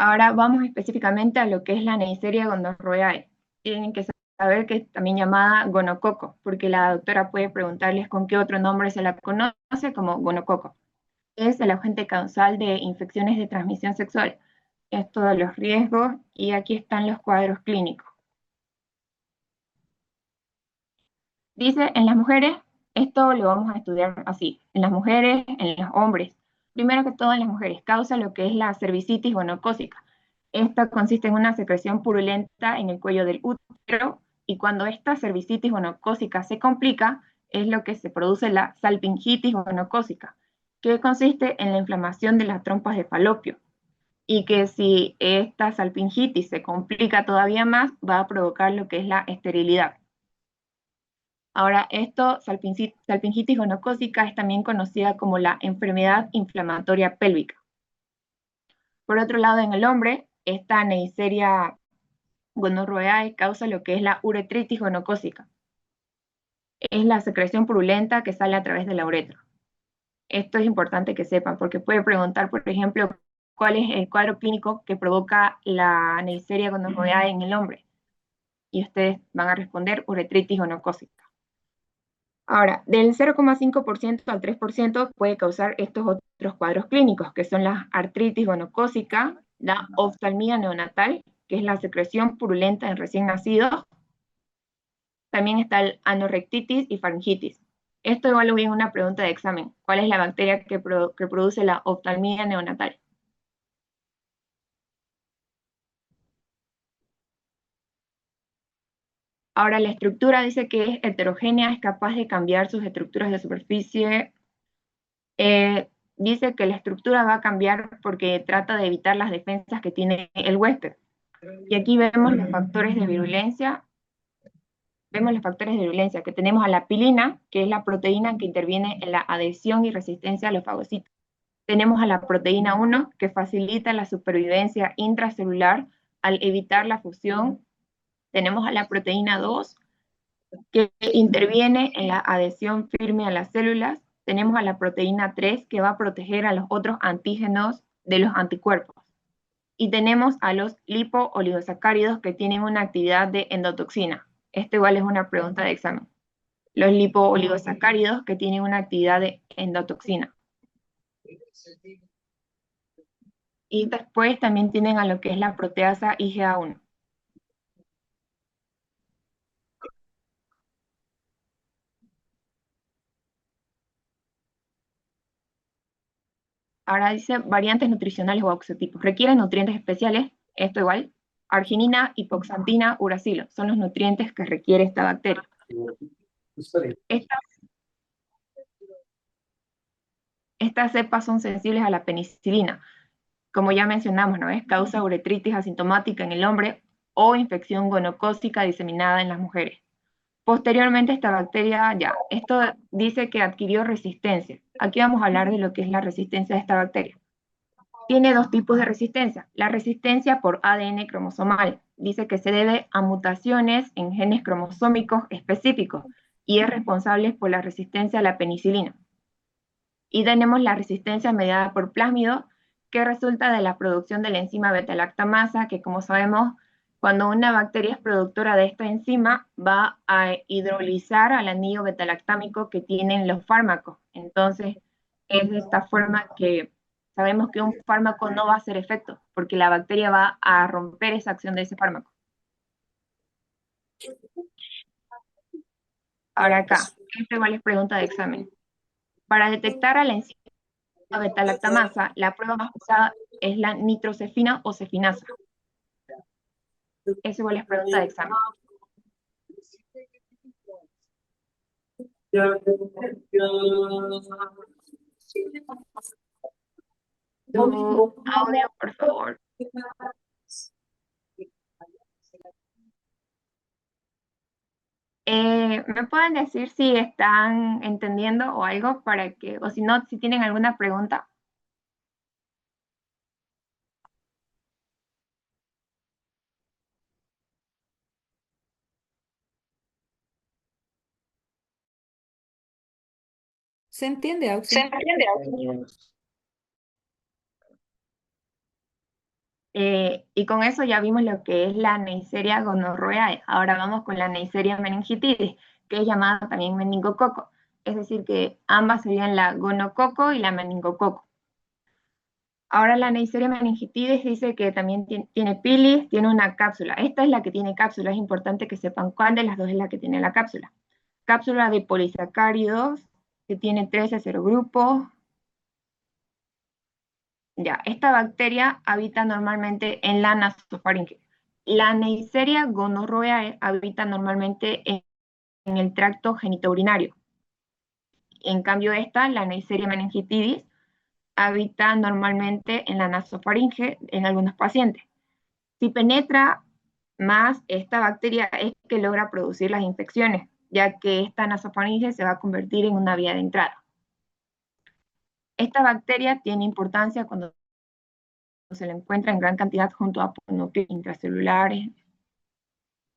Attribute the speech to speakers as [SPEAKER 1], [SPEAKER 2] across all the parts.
[SPEAKER 1] Ahora vamos específicamente a lo que es la Neisseria gonorrhoeae. Tienen que saber que es también llamada gonococo, porque la doctora puede preguntarles con qué otro nombre se la conoce, como gonococo. Es el agente causal de infecciones de transmisión sexual. Es todos los riesgos y aquí están los cuadros clínicos. Dice, en las mujeres, esto lo vamos a estudiar así, en las mujeres, en los hombres. Primero que todo en las mujeres, causa lo que es la cervicitis gonocócica. Esta consiste en una secreción purulenta en el cuello del útero y cuando esta cervicitis gonocócica se complica, es lo que se produce la salpingitis gonocócica, que consiste en la inflamación de las trompas de falopio y que si esta salpingitis se complica todavía más, va a provocar lo que es la esterilidad. Ahora, salpingitis gonocócica es también conocida como la enfermedad inflamatoria pélvica. Por otro lado, en el hombre, esta Neisseria gonorrhoeae causa lo que es la uretritis gonocócica. Es la secreción purulenta que sale a través de la uretra. Esto es importante que sepan, porque puede preguntar, por ejemplo, cuál es el cuadro clínico que provoca la Neisseria gonorrhoeae en el hombre. Y ustedes van a responder uretritis gonocócica. Ahora, del 0,5% al 3% puede causar estos otros cuadros clínicos, que son la artritis gonocócica, la oftalmía neonatal, que es la secreción purulenta en recién nacidos. También está el anorrectitis y faringitis. Esto igual lo vi en una pregunta de examen. ¿Cuál es la bacteria que produce la oftalmía neonatal? Ahora, la estructura dice que es heterogénea, es capaz de cambiar sus estructuras de superficie. Dice que la estructura va a cambiar porque trata de evitar las defensas que tiene el huésped. Y aquí vemos los factores de virulencia. Vemos los factores de virulencia, que tenemos a la pilina, que es la proteína que interviene en la adhesión y resistencia a los fagocitos. Tenemos a la proteína 1, que facilita la supervivencia intracelular al evitar la fusión. Tenemos a la proteína 2, que interviene en la adhesión firme a las células. Tenemos a la proteína 3, que va a proteger a los otros antígenos de los anticuerpos. Y tenemos a los lipo-oligosacáridos que tienen una actividad de endotoxina. Esto igual es una pregunta de examen. Los lipo-oligosacáridos que tienen una actividad de endotoxina. Y después también tienen a lo que es la proteasa IgA1. Ahora dice variantes nutricionales o oxotipos. Requieren nutrientes especiales, esto igual, arginina, hipoxantina, uracilo. Son los nutrientes que requiere esta bacteria. Estas cepas son sensibles a la penicilina. Como ya mencionamos, ¿no es? Causa uretritis asintomática en el hombre o infección gonocócica diseminada en las mujeres. Posteriormente esta bacteria, esto dice que adquirió resistencia. Aquí vamos a hablar de lo que es la resistencia de esta bacteria. Tiene dos tipos de resistencia. La resistencia por ADN cromosomal. Dice que se debe a mutaciones en genes cromosómicos específicos y es responsable por la resistencia a la penicilina. Y tenemos la resistencia mediada por plásmido, que resulta de la producción de la enzima beta-lactamasa, que como sabemos, cuando una bacteria es productora de esta enzima, va a hidrolizar al anillo beta-lactámico que tienen los fármacos. Entonces, es de esta forma que sabemos que un fármaco no va a hacer efecto, porque la bacteria va a romper esa acción de ese fármaco. Ahora acá, esta igual es pregunta de examen. Para detectar a la enzima beta-lactamasa, la prueba más usada es la nitrocefina o cefinasa. Eso igual es pregunta de examen. Tu audio, por favor. ¿Me pueden decir si están entendiendo o algo para que, o si no, si tienen alguna pregunta?
[SPEAKER 2] ¿Se entiende,
[SPEAKER 1] ¿Se
[SPEAKER 2] Auxi?
[SPEAKER 1] entiende? Y con eso ya vimos lo que es la Neisseria gonorrhoeae. Ahora vamos con la Neisseria meningitidis, que es llamada también meningococo. Es decir, que ambas serían la gonococo y la meningococo. Ahora la Neisseria meningitidis dice que también tiene pilis, tiene una cápsula. Esta es la que tiene cápsula, es importante que sepan cuál de las dos es la que tiene la cápsula. Cápsula de polisacáridos, que tiene 13 serogrupos. Ya, esta bacteria habita normalmente en la nasofaringe. La Neisseria gonorrhoeae habita normalmente en el tracto genitourinario. En cambio esta, la Neisseria meningitidis, habita normalmente en la nasofaringe en algunos pacientes. Si penetra más esta bacteria es que logra producir las infecciones, ya que esta nasofaringe se va a convertir en una vía de entrada. Esta bacteria tiene importancia cuando se la encuentra en gran cantidad junto a núcleos intracelulares.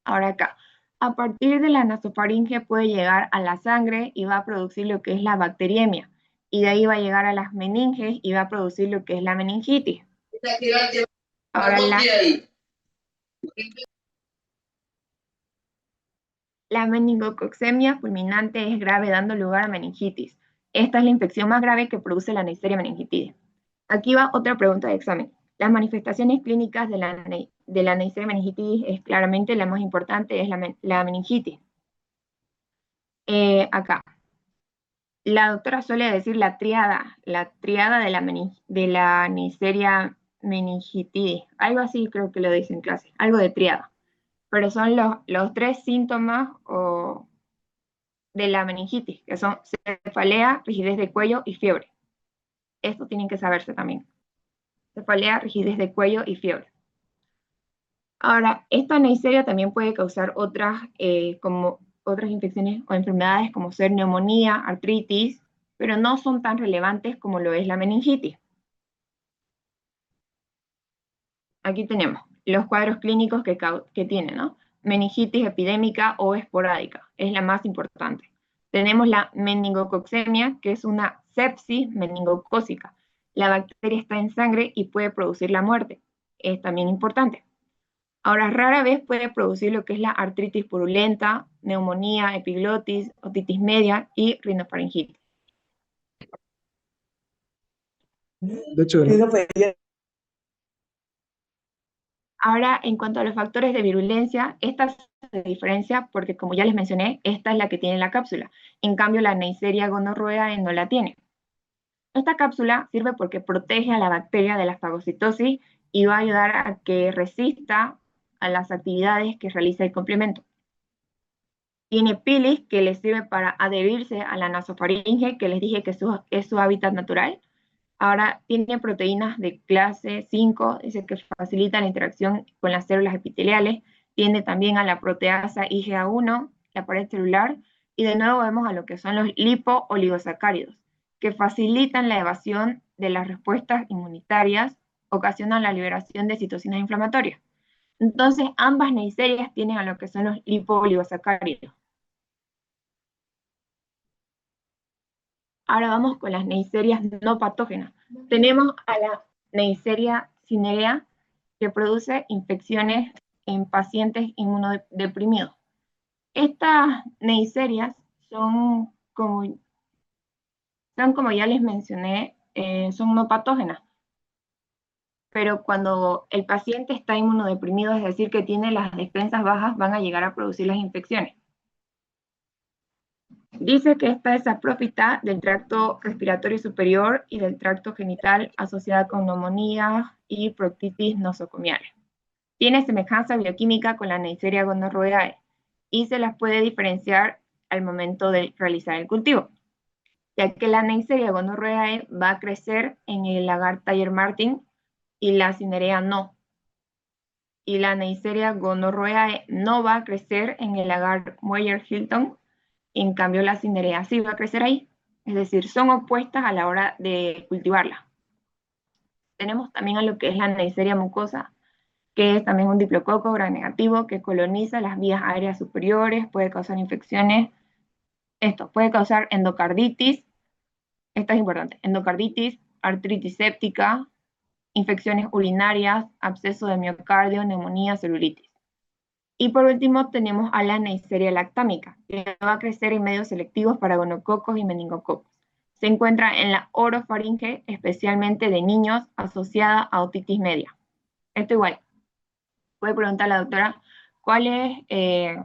[SPEAKER 1] Ahora acá, a partir de la nasofaringe puede llegar a la sangre y va a producir lo que es la bacteriemia. Y de ahí va a llegar a las meninges y va a producir lo que es la meningitis. Ahora la meningococcemia fulminante es grave dando lugar a meningitis. Esta es la infección más grave que produce la Neisseria meningitidis. Aquí va otra pregunta de examen. Las manifestaciones clínicas de la Neisseria meningitidis es claramente la más importante, es la meningitis. Acá, la doctora suele decir la triada de la Neisseria meningitidis. Algo así creo que lo dice en clase, algo de triada. Pero son los tres síntomas de la meningitis, que son cefalea, rigidez de cuello y fiebre. Esto tienen que saberse también. Cefalea, rigidez de cuello y fiebre. Ahora, esta Neisseria también puede causar otras infecciones o enfermedades como ser neumonía, artritis, pero no son tan relevantes como lo es la meningitis. Aquí tenemos los cuadros clínicos que tiene, ¿no? Meningitis epidémica o esporádica, es la más importante. Tenemos la meningococcemia, que es una sepsis meningocócica. La bacteria está en sangre y puede producir la muerte. Es también importante. Ahora, rara vez puede producir lo que es la artritis purulenta, neumonía, epiglotis, otitis media y rinofaringitis.
[SPEAKER 2] De hecho, ¿no?
[SPEAKER 1] Ahora, en cuanto a los factores de virulencia, esta se diferencia porque, como ya les mencioné, esta es la que tiene la cápsula. En cambio, la Neisseria gonorrhoeae no la tiene. Esta cápsula sirve porque protege a la bacteria de la fagocitosis y va a ayudar a que resista a las actividades que realiza el complemento. Tiene pilis que le sirve para adherirse a la nasofaringe, que les dije que es su hábitat natural. Ahora tiene proteínas de clase 5, dice que facilita la interacción con las células epiteliales. Tiene también a la proteasa IgA1, la pared celular, y de nuevo vemos a lo que son los lipo-oligosacáridos, que facilitan la evasión de las respuestas inmunitarias, ocasionan la liberación de citocinas inflamatorias. Entonces, ambas neiserias tienen a lo que son los lipo-oligosacáridos. Ahora vamos con las neiserias no patógenas. Tenemos a la Neisseria cinerea, que produce infecciones en pacientes inmunodeprimidos. Estas neiserias son como ya les mencioné, son no patógenas. Pero cuando el paciente está inmunodeprimido, es decir, que tiene las defensas bajas, van a llegar a producir las infecciones. Dice que esta es aprófita del tracto respiratorio superior y del tracto genital asociada con neumonía y proctitis nosocomiales. Tiene semejanza bioquímica con la Neisseria gonorrhoeae y se las puede diferenciar al momento de realizar el cultivo, ya que la Neisseria gonorrhoeae va a crecer en el agar Thayer-Martin y la cinerea no. Y la Neisseria gonorrhoeae no va a crecer en el agar Mueller-Hilton. En cambio, la cinerea sí va a crecer ahí. Es decir, son opuestas a la hora de cultivarla. Tenemos también a lo que es la Neisseria mucosa, que es también un diplococo gram negativo que coloniza las vías aéreas superiores, puede causar infecciones. Esto puede causar endocarditis, esto es importante, endocarditis, artritis séptica, infecciones urinarias, absceso de miocardio, neumonía, celulitis. Y por último tenemos a la Neisseria lactámica, que va a crecer en medios selectivos para gonococos y meningococos. Se encuentra en la orofaringe, especialmente de niños, asociada a otitis media. Esto igual, puede preguntar a la doctora cuál es,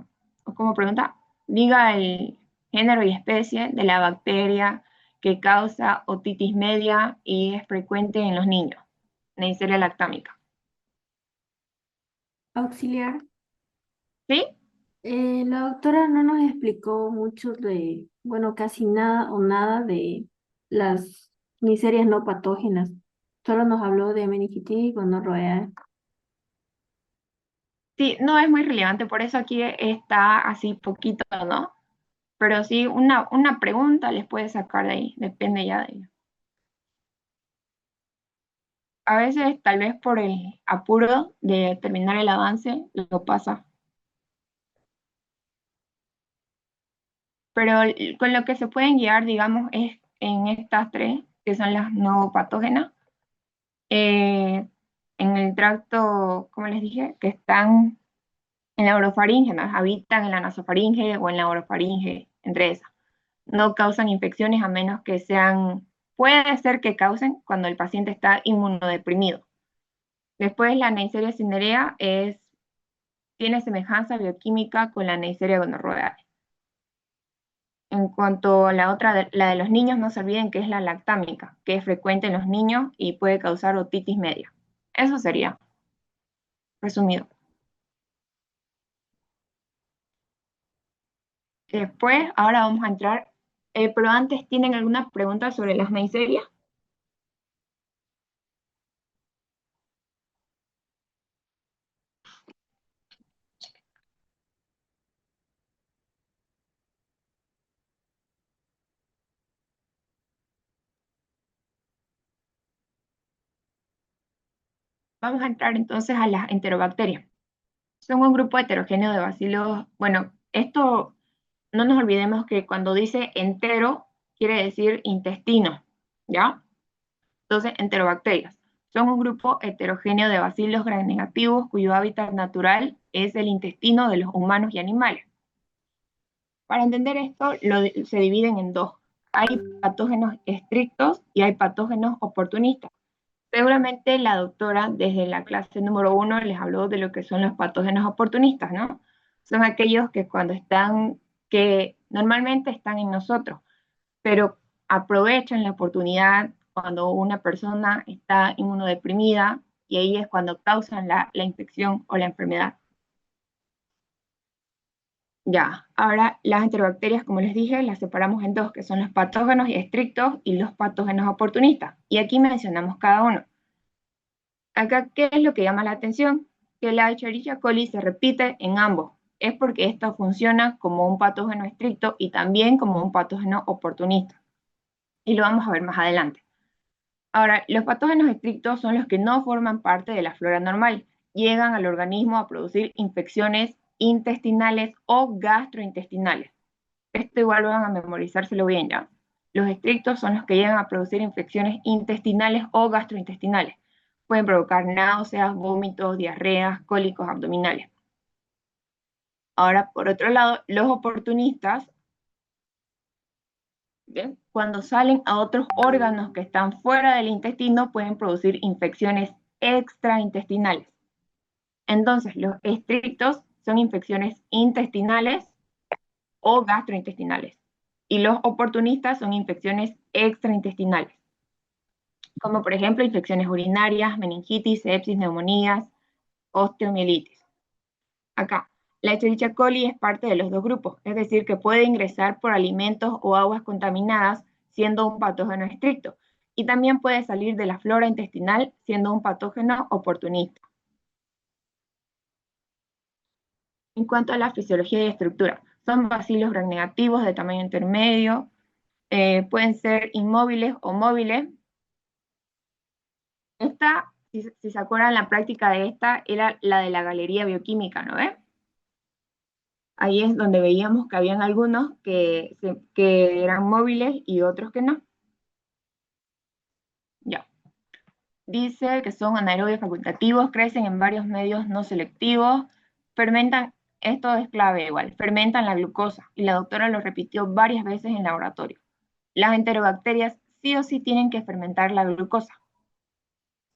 [SPEAKER 1] ¿cómo pregunta? Diga el género y especie de la bacteria que causa otitis media y es frecuente en los niños. Neisseria lactámica.
[SPEAKER 3] Auxiliar.
[SPEAKER 1] ¿Sí?
[SPEAKER 3] La doctora no nos explicó mucho bueno, casi nada o nada de las miserias no patógenas. Solo nos habló de meningitis, gonorrea.
[SPEAKER 1] Sí, no es muy relevante, por eso aquí está así poquito, ¿no? Pero sí, una pregunta les puede sacar de ahí, depende ya de ellos. A veces, tal vez por el apuro de terminar el avance, lo pasa. Pero con lo que se pueden guiar, digamos, es en estas tres, que son las no patógenas, en el tracto, como les dije, que están en la orofaringe, ¿no? Habitan en la nasofaringe o en la orofaringe, entre esas. No causan infecciones a menos que sean, puede ser que causen cuando el paciente está inmunodeprimido. Después la Neisseria cinerea tiene semejanza bioquímica con la Neisseria gonorrhoeae. En cuanto a la otra, la de los niños, no se olviden que es la lactámica, que es frecuente en los niños y puede causar otitis media. Eso sería, resumido. Después, ahora vamos a entrar, pero antes, ¿tienen alguna pregunta sobre las Neisseria? Vamos a entrar entonces a las enterobacterias. Son un grupo heterogéneo de bacilos. Bueno, esto no nos olvidemos que cuando dice entero, quiere decir intestino, ¿ya? Entonces, enterobacterias. Son un grupo heterogéneo de bacilos gram negativos cuyo hábitat natural es el intestino de los humanos y animales. Para entender esto, se dividen en dos. Hay patógenos estrictos y hay patógenos oportunistas. Seguramente la doctora desde la clase número 1 les habló de lo que son los patógenos oportunistas, ¿no? Son aquellos que normalmente están en nosotros, pero aprovechan la oportunidad cuando una persona está inmunodeprimida y ahí es cuando causan la infección o la enfermedad. Ya, ahora las enterobacterias, como les dije, las separamos en dos, que son los patógenos estrictos y los patógenos oportunistas. Y aquí mencionamos cada uno. Acá, ¿qué es lo que llama la atención? Que la Escherichia coli se repite en ambos. Es porque esto funciona como un patógeno estricto y también como un patógeno oportunista. Y lo vamos a ver más adelante. Ahora, los patógenos estrictos son los que no forman parte de la flora normal. Llegan al organismo a producir infecciones intestinales o gastrointestinales. Esto igual van a memorizárselo bien ya. Los estrictos son los que llegan a producir infecciones intestinales o gastrointestinales. Pueden provocar náuseas, vómitos, diarreas, cólicos abdominales. Ahora, por otro lado, los oportunistas, ¿bien? Cuando salen a otros órganos que están fuera del intestino, pueden producir infecciones extraintestinales. Entonces, los estrictos son infecciones intestinales o gastrointestinales. Y los oportunistas son infecciones extraintestinales, como por ejemplo infecciones urinarias, meningitis, sepsis, neumonías, osteomielitis. Acá, la Escherichia coli es parte de los dos grupos, es decir, que puede ingresar por alimentos o aguas contaminadas siendo un patógeno estricto, y también puede salir de la flora intestinal siendo un patógeno oportunista. En cuanto a la fisiología y estructura, son bacilos gram negativos de tamaño intermedio, pueden ser inmóviles o móviles. Esta, si se acuerdan, la práctica de esta era la de la galería bioquímica, ¿no ves? Ahí es donde veíamos que habían algunos que eran móviles y otros que no. Ya. dice que son anaerobios facultativos, crecen en varios medios no selectivos, fermentan, esto es clave igual, fermentan la glucosa, y la doctora lo repitió varias veces en laboratorio. Las enterobacterias sí o sí tienen que fermentar la glucosa.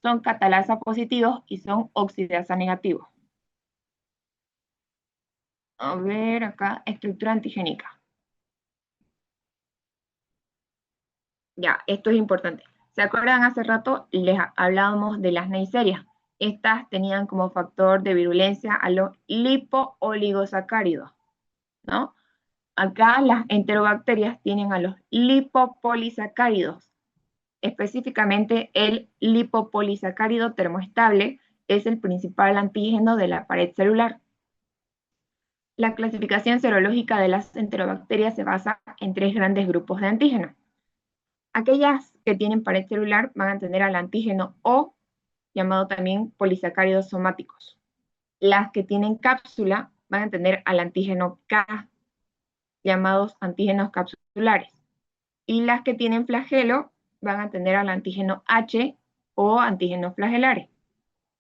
[SPEAKER 1] Son catalasa positivos y son oxidasa negativos. A ver acá, estructura antigénica. Ya, esto es importante. ¿Se acuerdan hace rato? Les hablábamos de las neiserias. Estas tenían como factor de virulencia a los lipooligosacáridos, ¿no? Acá las enterobacterias tienen a los lipopolisacáridos. Específicamente el lipopolisacárido termoestable es el principal antígeno de la pared celular. La clasificación serológica de las enterobacterias se basa en 3 grandes grupos de antígenos. Aquellas que tienen pared celular van a tener al antígeno O, llamado también polisacáridos somáticos. Las que tienen cápsula van a tener al antígeno K, llamados antígenos capsulares. Y las que tienen flagelo van a tener al antígeno H o antígenos flagelares.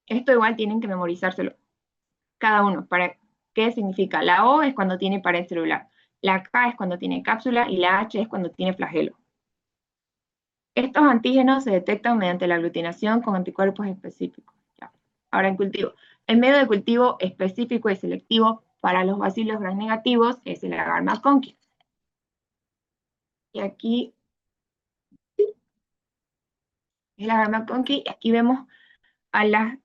[SPEAKER 1] Esto igual tienen que memorizárselo cada uno. ¿Para qué significa? La O es cuando tiene pared celular, la K es cuando tiene cápsula y la H es cuando tiene flagelo. Estos antígenos se detectan mediante la aglutinación con anticuerpos específicos. Ya. Ahora en cultivo. El medio de cultivo específico y selectivo para los bacilos gram negativos es el agar McConkey. Y aquí es el agar McConkey. Aquí vemos a las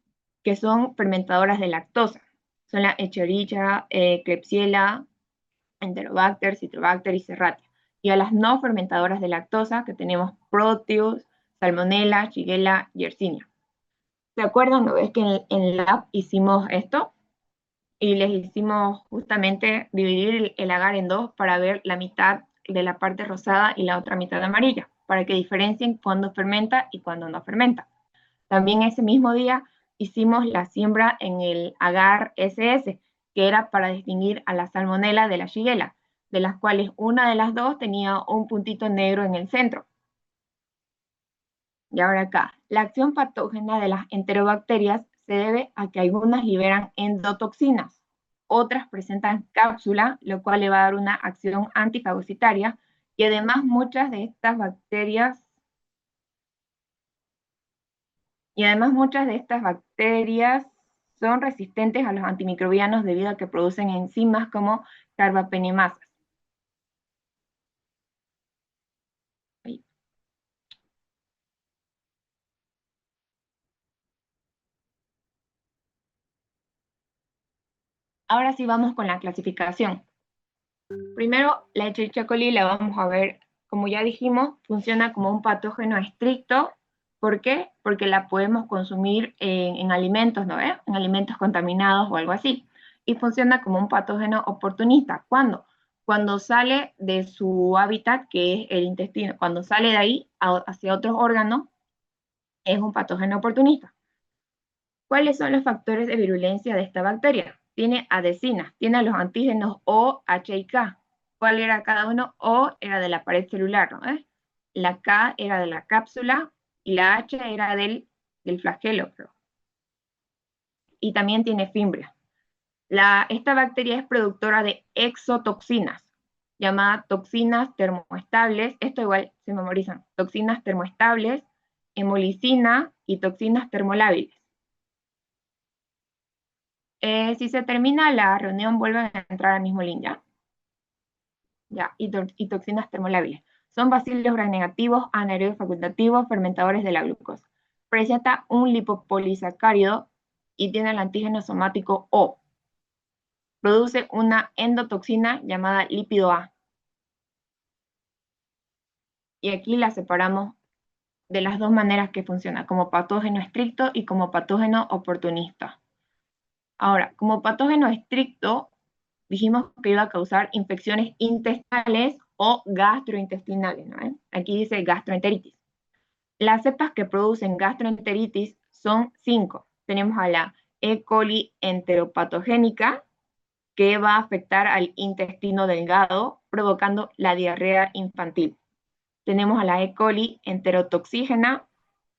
[SPEAKER 1] que son fermentadoras de lactosa. Son la Escherichia, Klebsiella, Enterobacter, Citrobacter y Serratia. Y a las no fermentadoras de lactosa, que tenemos Proteus, Salmonella, Shigella, Yersinia. ¿Se acuerdan? ¿No? Es que en Lab hicimos esto y les hicimos justamente dividir el agar en dos para ver la mitad de la parte rosada y la otra mitad amarilla, para que diferencien cuándo fermenta y cuándo no fermenta. También ese mismo día hicimos la siembra en el agar SS, que era para distinguir a la salmonela de la shigella, de las cuales una de las dos tenía un puntito negro en el centro. Y ahora acá, la acción patógena de las enterobacterias se debe a que algunas liberan endotoxinas, otras presentan cápsula, lo cual le va a dar una acción antifagocitaria, y además muchas de estas bacterias son resistentes a los antimicrobianos debido a que producen enzimas como carbapenemasas. Ahora sí vamos con la clasificación. Primero, la Escherichia coli la vamos a ver, como ya dijimos, funciona como un patógeno estricto. ¿Por qué? Porque la podemos consumir en alimentos, ¿no? En alimentos contaminados o algo así. Y funciona como un patógeno oportunista. ¿Cuándo? Cuando sale de su hábitat, que es el intestino. Cuando sale de ahí hacia otros órganos, es un patógeno oportunista. ¿Cuáles son los factores de virulencia de esta bacteria? Tiene adhesinas, tiene los antígenos O, H y K. ¿Cuál era cada uno? O era de la pared celular, ¿no? La K era de la cápsula y la H era del flagelo, creo. Y también tiene fimbria. Esta bacteria es productora de exotoxinas, llamadas toxinas termoestables. Esto igual se memorizan. Toxinas termoestables, hemolicina y toxinas termolábiles. Si se termina la reunión, vuelven a entrar al mismo link, ¿ya? Ya, y toxinas termolábiles. Son bacilos gram negativos, anaerobios facultativos, fermentadores de la glucosa. Presenta un lipopolisacárido y tiene el antígeno somático O. Produce una endotoxina llamada lípido A. Y aquí la separamos de las dos maneras que funciona, como patógeno estricto y como patógeno oportunista. Ahora, como patógeno estricto, dijimos que iba a causar infecciones intestinales o gastrointestinales, ¿no? Aquí dice gastroenteritis. Las cepas que producen gastroenteritis son 5. Tenemos a la E. coli enteropatogénica, que va a afectar al intestino delgado, provocando la diarrea infantil. Tenemos a la E. coli enterotoxígena,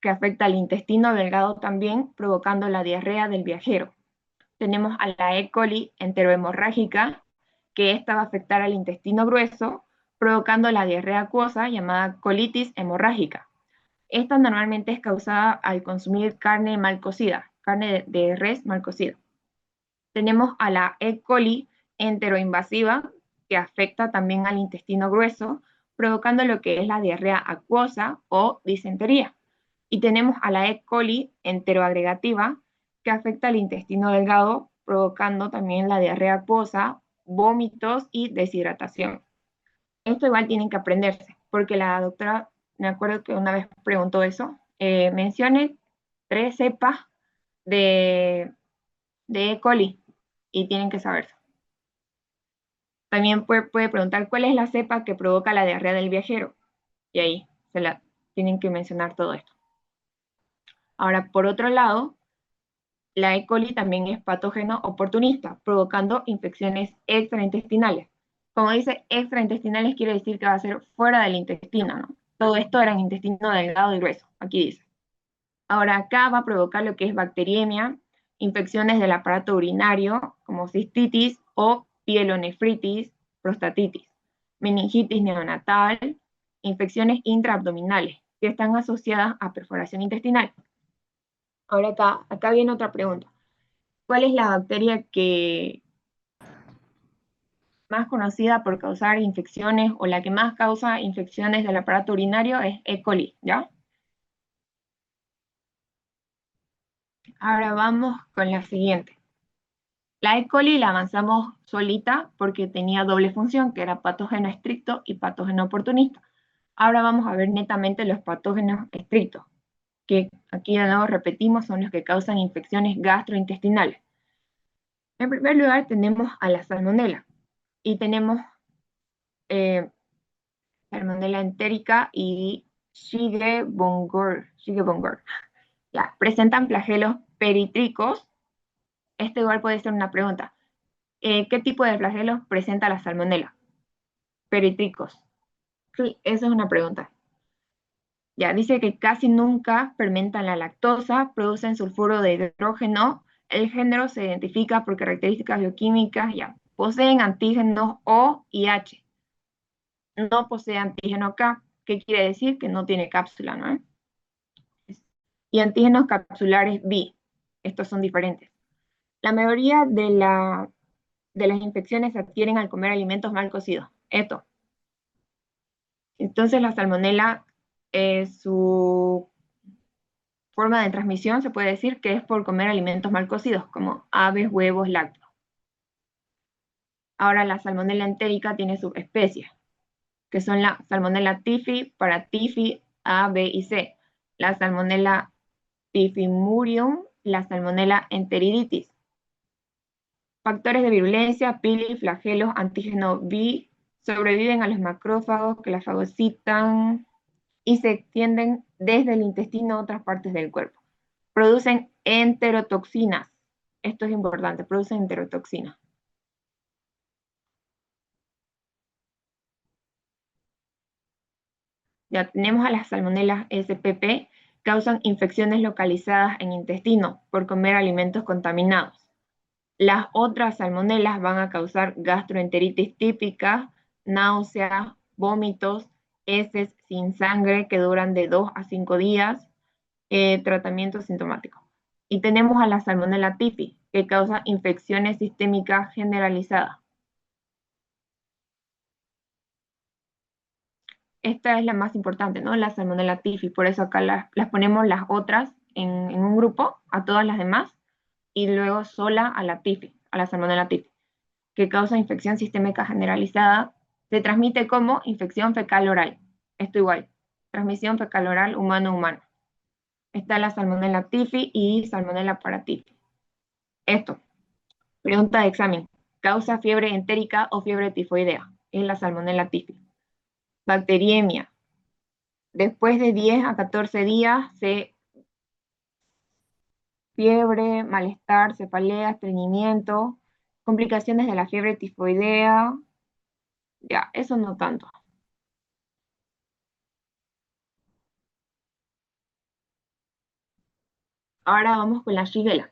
[SPEAKER 1] que afecta al intestino delgado también, provocando la diarrea del viajero. Tenemos a la E. coli enterohemorrágica, que esta va a afectar al intestino grueso, provocando la diarrea acuosa llamada colitis hemorrágica. Esta normalmente es causada al consumir carne mal cocida, carne de res mal cocida. Tenemos a la E. coli enteroinvasiva, que afecta también al intestino grueso, provocando lo que es la diarrea acuosa o disentería. Y tenemos a la E. coli enteroagregativa, que afecta al intestino delgado, provocando también la diarrea acuosa, vómitos y deshidratación. Esto igual tienen que aprenderse, porque la doctora, me acuerdo que una vez preguntó eso, mencione 3 cepas de, de E. coli y tienen que saberse. También puede preguntar cuál es la cepa que provoca la diarrea del viajero. Y ahí se la tienen que mencionar todo esto. Ahora, por otro lado, la E. coli también es patógeno oportunista, provocando infecciones extraintestinales. Como dice extraintestinales, quiere decir que va a ser fuera del intestino, ¿no? Todo esto era en intestino delgado y grueso, aquí dice. Ahora acá va a provocar lo que es bacteriemia, infecciones del aparato urinario, como cistitis o pielonefritis, prostatitis, meningitis neonatal, infecciones intraabdominales, que están asociadas a perforación intestinal. Ahora acá viene otra pregunta. ¿Cuál es la bacteria que más conocida por causar infecciones o la que más causa infecciones del aparato urinario? Es E. coli, ¿ya? Ahora vamos con la siguiente. La E. coli la avanzamos solita porque tenía doble función, que era patógeno estricto y patógeno oportunista. Ahora vamos a ver netamente los patógenos estrictos, que aquí de nuevo repetimos, son los que causan infecciones gastrointestinales. En primer lugar tenemos a la salmonela y tenemos eh, salmonella entérica y Shigebongur. Ya, presentan flagelos peritricos. Este igual puede ser una pregunta. ¿Qué tipo de flagelos presenta la salmonela? Peritricos. Sí, esa es una pregunta. Ya, dice que casi nunca fermentan la lactosa, producen sulfuro de hidrógeno. El género se identifica por características bioquímicas, ya. Poseen antígenos O y H. No posee antígeno K. ¿Qué quiere decir? Que no tiene cápsula, ¿no? Y antígenos capsulares B. Estos son diferentes. La mayoría de las infecciones se adquieren al comer alimentos mal cocidos. Esto. Entonces la salmonela, su forma de transmisión se puede decir que es por comer alimentos mal cocidos, como aves, huevos, lácteos. Ahora la salmonela entérica tiene subespecies, que son la salmonella typhi, paratyphi A, B y C, la salmonella typhimurium, la salmonella enteriditis. Factores de virulencia, pili, flagelos, antígeno B, sobreviven a los macrófagos que la fagocitan y se extienden desde el intestino a otras partes del cuerpo. Producen enterotoxinas. Esto es importante, producen enterotoxinas. Ya tenemos a las salmonelas SPP, causan infecciones localizadas en intestino por comer alimentos contaminados. Las otras salmonelas van a causar gastroenteritis típica, náuseas, vómitos, heces sin sangre que duran de 2 a 5 días, tratamiento sintomático. Y tenemos a la salmonella typhi, que causa infecciones sistémicas generalizadas. Esta es la más importante, ¿no? La salmonella typhi, por eso acá las ponemos las otras en un grupo, a todas las demás, y luego sola a la typhi, a la salmonella typhi, que causa infección sistémica generalizada, se transmite como infección fecal oral. Esto igual, transmisión fecal oral humano-humano. Está la salmonella typhi y salmonella paratyphi. Esto, pregunta de examen. ¿Causa fiebre entérica o fiebre tifoidea? Es la salmonella typhi. Bacteriemia. Después de 10 a 14 días, fiebre, malestar, cefalea, estreñimiento, complicaciones de la fiebre tifoidea. Ya, eso no tanto. Ahora vamos con la Shigella.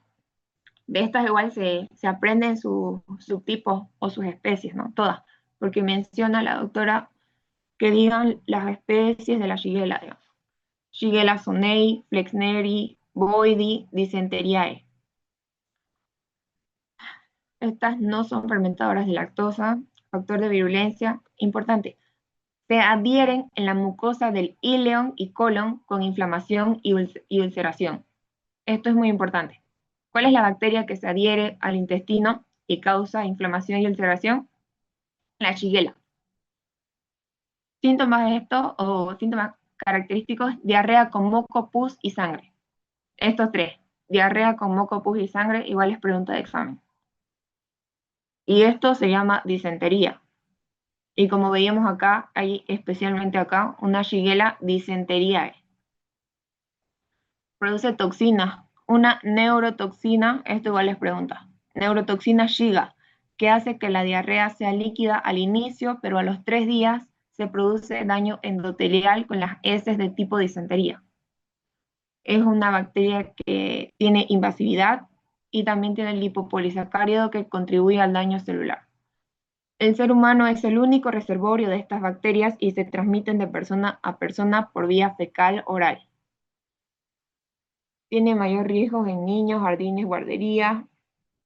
[SPEAKER 1] De estas igual se aprenden sus subtipos o sus especies, ¿no? Todas, porque menciona la doctora que digan las especies de la Shigella, digamos. Shigella sonei, flexneri, boidi, dysenteriae. Estas no son fermentadoras de lactosa, factor de virulencia, importante. Se adhieren en la mucosa del ileón y colon con inflamación y ulceración. Esto es muy importante. ¿Cuál es la bacteria que se adhiere al intestino y causa inflamación y ulceración? La Shigella. Síntomas de esto o síntomas característicos, diarrea con moco, pus y sangre. Estos tres, diarrea con moco, pus y sangre, igual es pregunta de examen. Y esto se llama disentería. Y como veíamos acá, hay especialmente acá una Shigella dysenteriae. Produce toxinas, una neurotoxina, esto igual les pregunta, neurotoxina Shiga, que hace que la diarrea sea líquida al inicio, pero a los 3 días se produce daño endotelial con las heces de tipo disentería. Es una bacteria que tiene invasividad y también tiene el lipopolisacárido que contribuye al daño celular. El ser humano es el único reservorio de estas bacterias y se transmiten de persona a persona por vía fecal oral. Tiene mayor riesgo en niños, jardines, guarderías.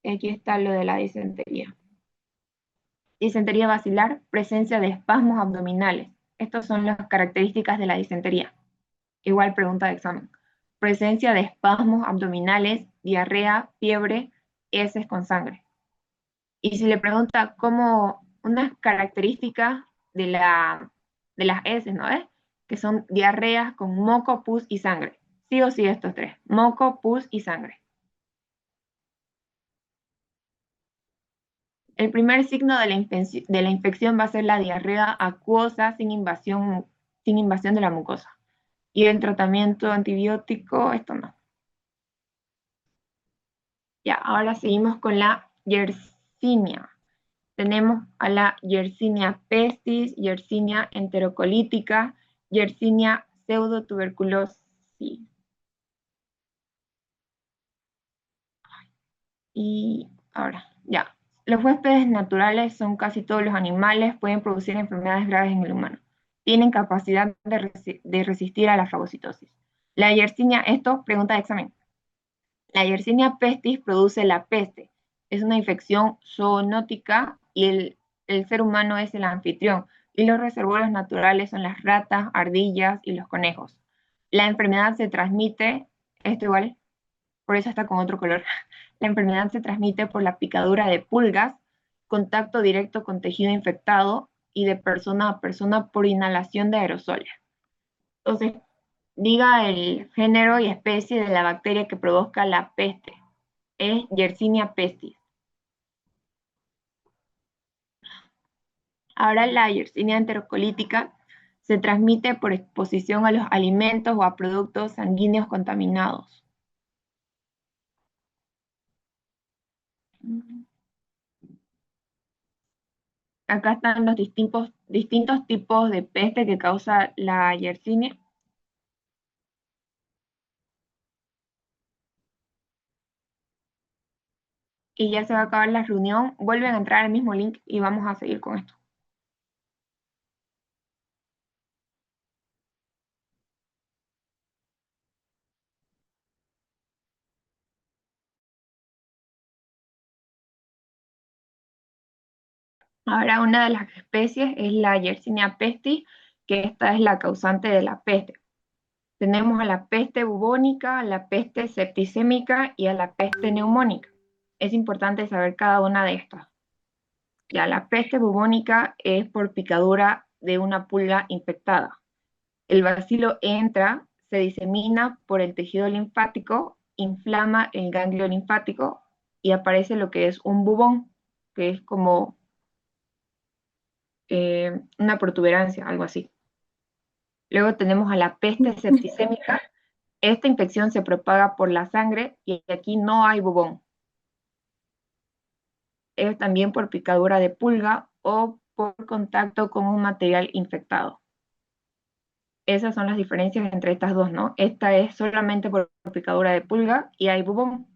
[SPEAKER 1] Aquí está lo de la disentería. Disentería basilar, presencia de espasmos abdominales. Estas son las características de la disentería. Igual pregunta de examen. Presencia de espasmos abdominales, diarrea, fiebre, heces con sangre. Y si le pregunta cómo unas características de las heces, ¿no es? Que son diarreas con moco, pus y sangre. Sí o sí estos tres. Moco, pus y sangre. El primer signo de la infección va a ser la diarrea acuosa sin invasión de la mucosa. Y el tratamiento antibiótico, esto no. Ya, ahora seguimos con la Yersinia. Tenemos a la Yersinia pestis, Yersinia enterocolítica, Yersinia pseudotuberculosis. Y ahora, ya. Los huéspedes naturales son casi todos los animales, pueden producir enfermedades graves en el humano. Tienen capacidad de resistir a la fagocitosis. La Yersinia, esto, pregunta de examen. La Yersinia pestis produce la peste. Es una infección zoonótica y el ser humano es el anfitrión. Y los reservorios naturales son las ratas, ardillas y los conejos. La enfermedad se transmite, esto igual, por eso está con otro color. La enfermedad se transmite por la picadura de pulgas, contacto directo con tejido infectado y de persona a persona por inhalación de aerosoles. Entonces, diga el género y especie de la bacteria que provoca la peste. Es Yersinia pestis. Ahora la Yersinia enterocolítica se transmite por exposición a los alimentos o a productos sanguíneos contaminados. Acá están los distintos tipos de peste que causa la Yersinia. Y ya se va a acabar la reunión. Vuelven a entrar al mismo link y vamos a seguir con esto. Ahora, una de las especies es la Yersinia pestis, que esta es la causante de la peste. Tenemos a la peste bubónica, a la peste septicémica y a la peste neumónica. Es importante saber cada una de estas. Ya, la peste bubónica es por picadura de una pulga infectada. El bacilo entra, se disemina por el tejido linfático, inflama el ganglio linfático y aparece lo que es un bubón, que es como una protuberancia, algo así. Luego tenemos a la peste septicémica. Esta infección se propaga por la sangre y aquí no hay bubón. Es también por picadura de pulga o por contacto con un material infectado. Esas son las diferencias entre estas dos, ¿no? Esta es solamente por picadura de pulga y hay bubón.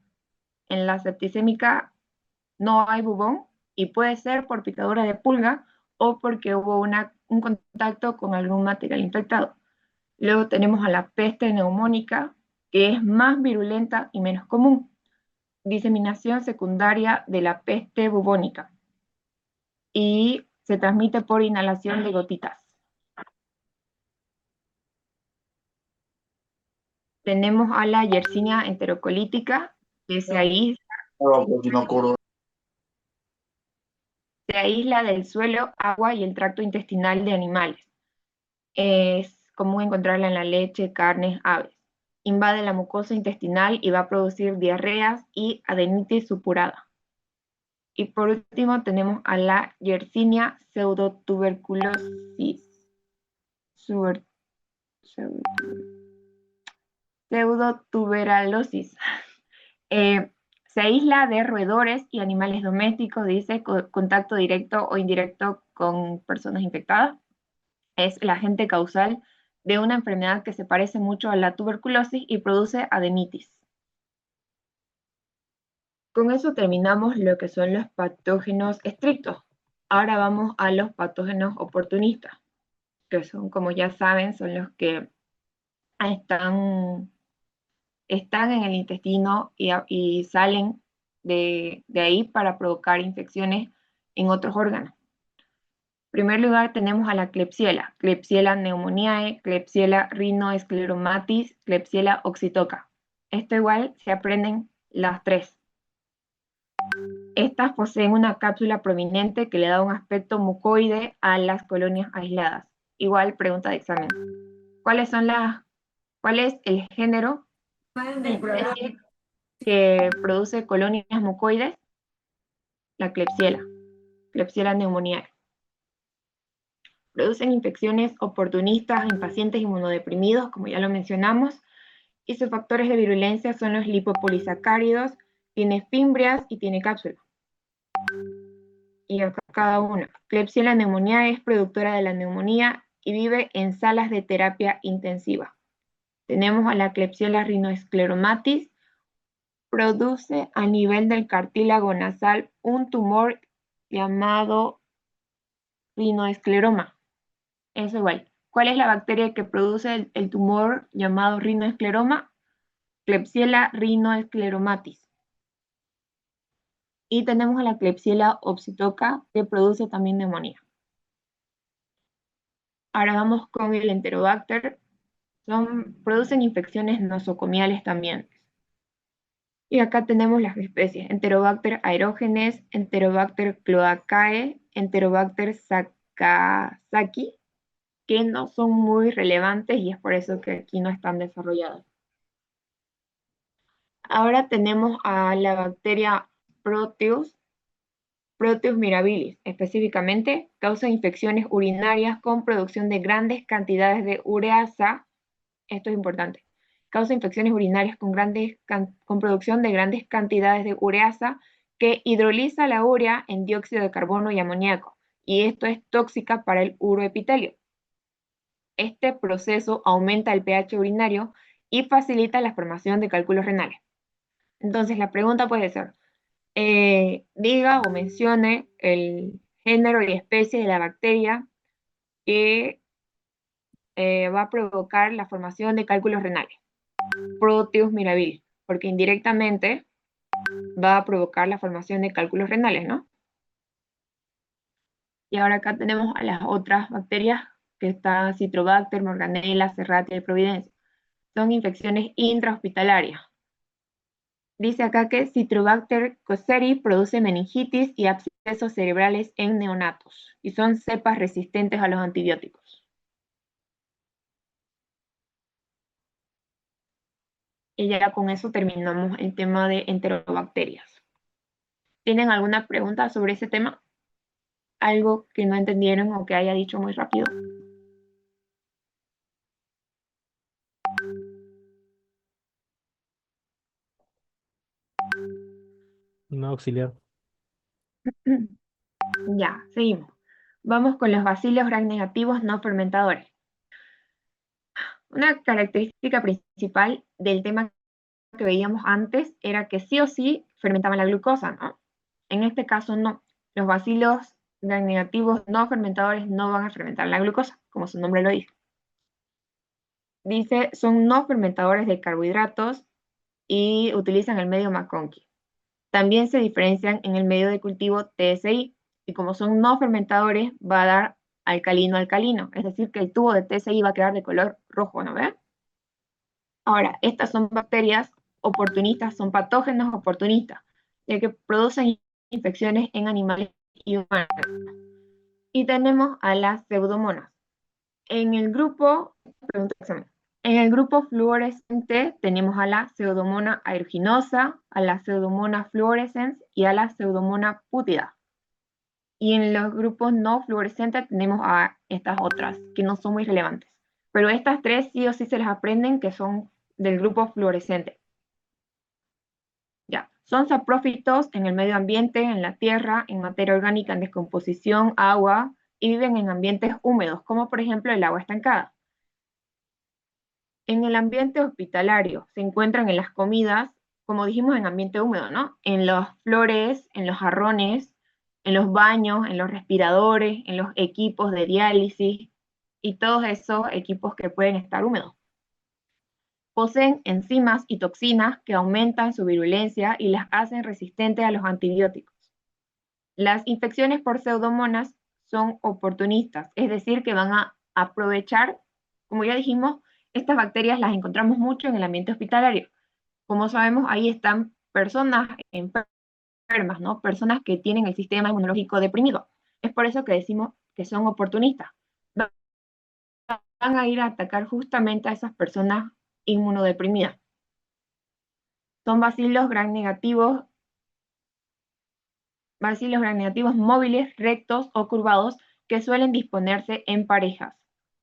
[SPEAKER 1] En la septicémica no hay bubón y puede ser por picadura de pulga o porque hubo un contacto con algún material infectado. Luego tenemos a la peste neumónica, que es más virulenta y menos común. Diseminación secundaria de la peste bubónica y se transmite por inhalación de gotitas. Tenemos a la Yersinia enterocolítica, que se aísla del suelo, agua y el tracto intestinal de animales. Es común encontrarla en la leche, carnes, aves. Invade la mucosa intestinal y va a producir diarreas y adenitis supurada. Y por último tenemos a la Yersinia pseudotuberculosis. Pseudotuberalosis. Se aísla de roedores y animales domésticos, dice, contacto directo o indirecto con personas infectadas. Es el agente causal de una enfermedad que se parece mucho a la tuberculosis y produce adenitis. Con eso terminamos lo que son los patógenos estrictos. Ahora vamos a los patógenos oportunistas, que son, como ya saben, son los que están en el intestino y salen de ahí para provocar infecciones en otros órganos. En primer lugar tenemos a la Klebsiella pneumoniae, Klebsiella rhinoescleromatis, Klebsiella oxytoca. Esto igual se aprenden las tres. Estas poseen una cápsula prominente que le da un aspecto mucoide a las colonias aisladas. Igual pregunta de examen. ¿Cuál es el género que produce colonias mucoides? La Klebsiella pneumoniae. Producen infecciones oportunistas en pacientes inmunodeprimidos, como ya lo mencionamos, y sus factores de virulencia son los lipopolisacáridos, tiene fimbrias y tiene cápsula. Y acá cada una. Klebsiella pneumoniae es productora de la neumonía y vive en salas de terapia intensiva. Tenemos a la Klebsiella rhinoescleromatis, produce a nivel del cartílago nasal un tumor llamado rinoescleroma. Es igual. ¿Cuál es la bacteria que produce el tumor llamado rinoescleroma? Klebsiella rhinoescleromatis. Y tenemos a la Klebsiella oxytoca, que produce también neumonía. Ahora vamos con el Enterobacter. Producen infecciones nosocomiales también. Y acá tenemos las especies: Enterobacter aerogenes, Enterobacter cloacae, Enterobacter sakazaki, que no son muy relevantes y es por eso que aquí no están desarrolladas. Ahora tenemos a la bacteria Proteus mirabilis. Específicamente, causa infecciones urinarias con producción de grandes cantidades de ureasa. Esto es importante. Causa infecciones urinarias con producción de grandes cantidades de ureasa que hidroliza la urea en dióxido de carbono y amoníaco. Y esto es tóxica para el uroepitelio. Este proceso aumenta el pH urinario y facilita la formación de cálculos renales. Entonces, la pregunta puede ser, diga o mencione el género y especie de la bacteria que va a provocar la formación de cálculos renales. Proteus mirabilis, porque indirectamente va a provocar la formación de cálculos renales, ¿no? Y ahora acá tenemos a las otras bacterias, que está Citrobacter, Morganella, Serratia y Providencia. Son infecciones intrahospitalarias. Dice acá que Citrobacter cosseri produce meningitis y abscesos cerebrales en neonatos y son cepas resistentes a los antibióticos. Y ya con eso terminamos el tema de enterobacterias. ¿Tienen alguna pregunta sobre ese tema? ¿Algo que no entendieron o que haya dicho muy rápido?
[SPEAKER 2] No, auxiliar.
[SPEAKER 1] Ya, seguimos. Vamos con los bacilos gram negativos no fermentadores. Una característica principal del tema que veíamos antes era que sí o sí fermentaban la glucosa, ¿no? En este caso no. Los bacilos gram-negativos no fermentadores no van a fermentar la glucosa, como su nombre lo dice. Dice, son no fermentadores de carbohidratos y utilizan el medio McConkey. También se diferencian en el medio de cultivo TSI, y como son no fermentadores, va a dar alcalino-alcalino, es decir, que el tubo de TSI va a quedar de color rojo, ¿no ven? Ahora, estas son bacterias oportunistas, son patógenos oportunistas, ya que producen infecciones en animales y humanos. Y tenemos a las pseudomonas. En el grupo, en el grupo fluorescente tenemos a la pseudomona aeruginosa, a la pseudomona fluorescens y a la pseudomona pútida. Y en los grupos no fluorescentes tenemos a estas otras, que no son muy relevantes. Pero estas tres sí o sí se las aprenden, que son del grupo fluorescente. Ya, son saprófitos en el medio ambiente, en la tierra, en materia orgánica, en descomposición, agua, y viven en ambientes húmedos, como por ejemplo el agua estancada. En el ambiente hospitalario se encuentran en las comidas, como dijimos, en ambiente húmedo, ¿no? En las flores, en los jarrones, en los baños, en los respiradores, en los equipos de diálisis y todos esos equipos que pueden estar húmedos. Poseen enzimas y toxinas que aumentan su virulencia y las hacen resistentes a los antibióticos. Las infecciones por pseudomonas son oportunistas, es decir, que van a aprovechar, como ya dijimos, estas bacterias las encontramos mucho en el ambiente hospitalario. Como sabemos, ahí están personas enfermas, ¿no? Personas que tienen el sistema inmunológico deprimido. Es por eso que decimos que son oportunistas. Van a ir a atacar justamente a esas personas inmunodeprimidas. Son bacilos gram negativos móviles, rectos o curvados que suelen disponerse en parejas.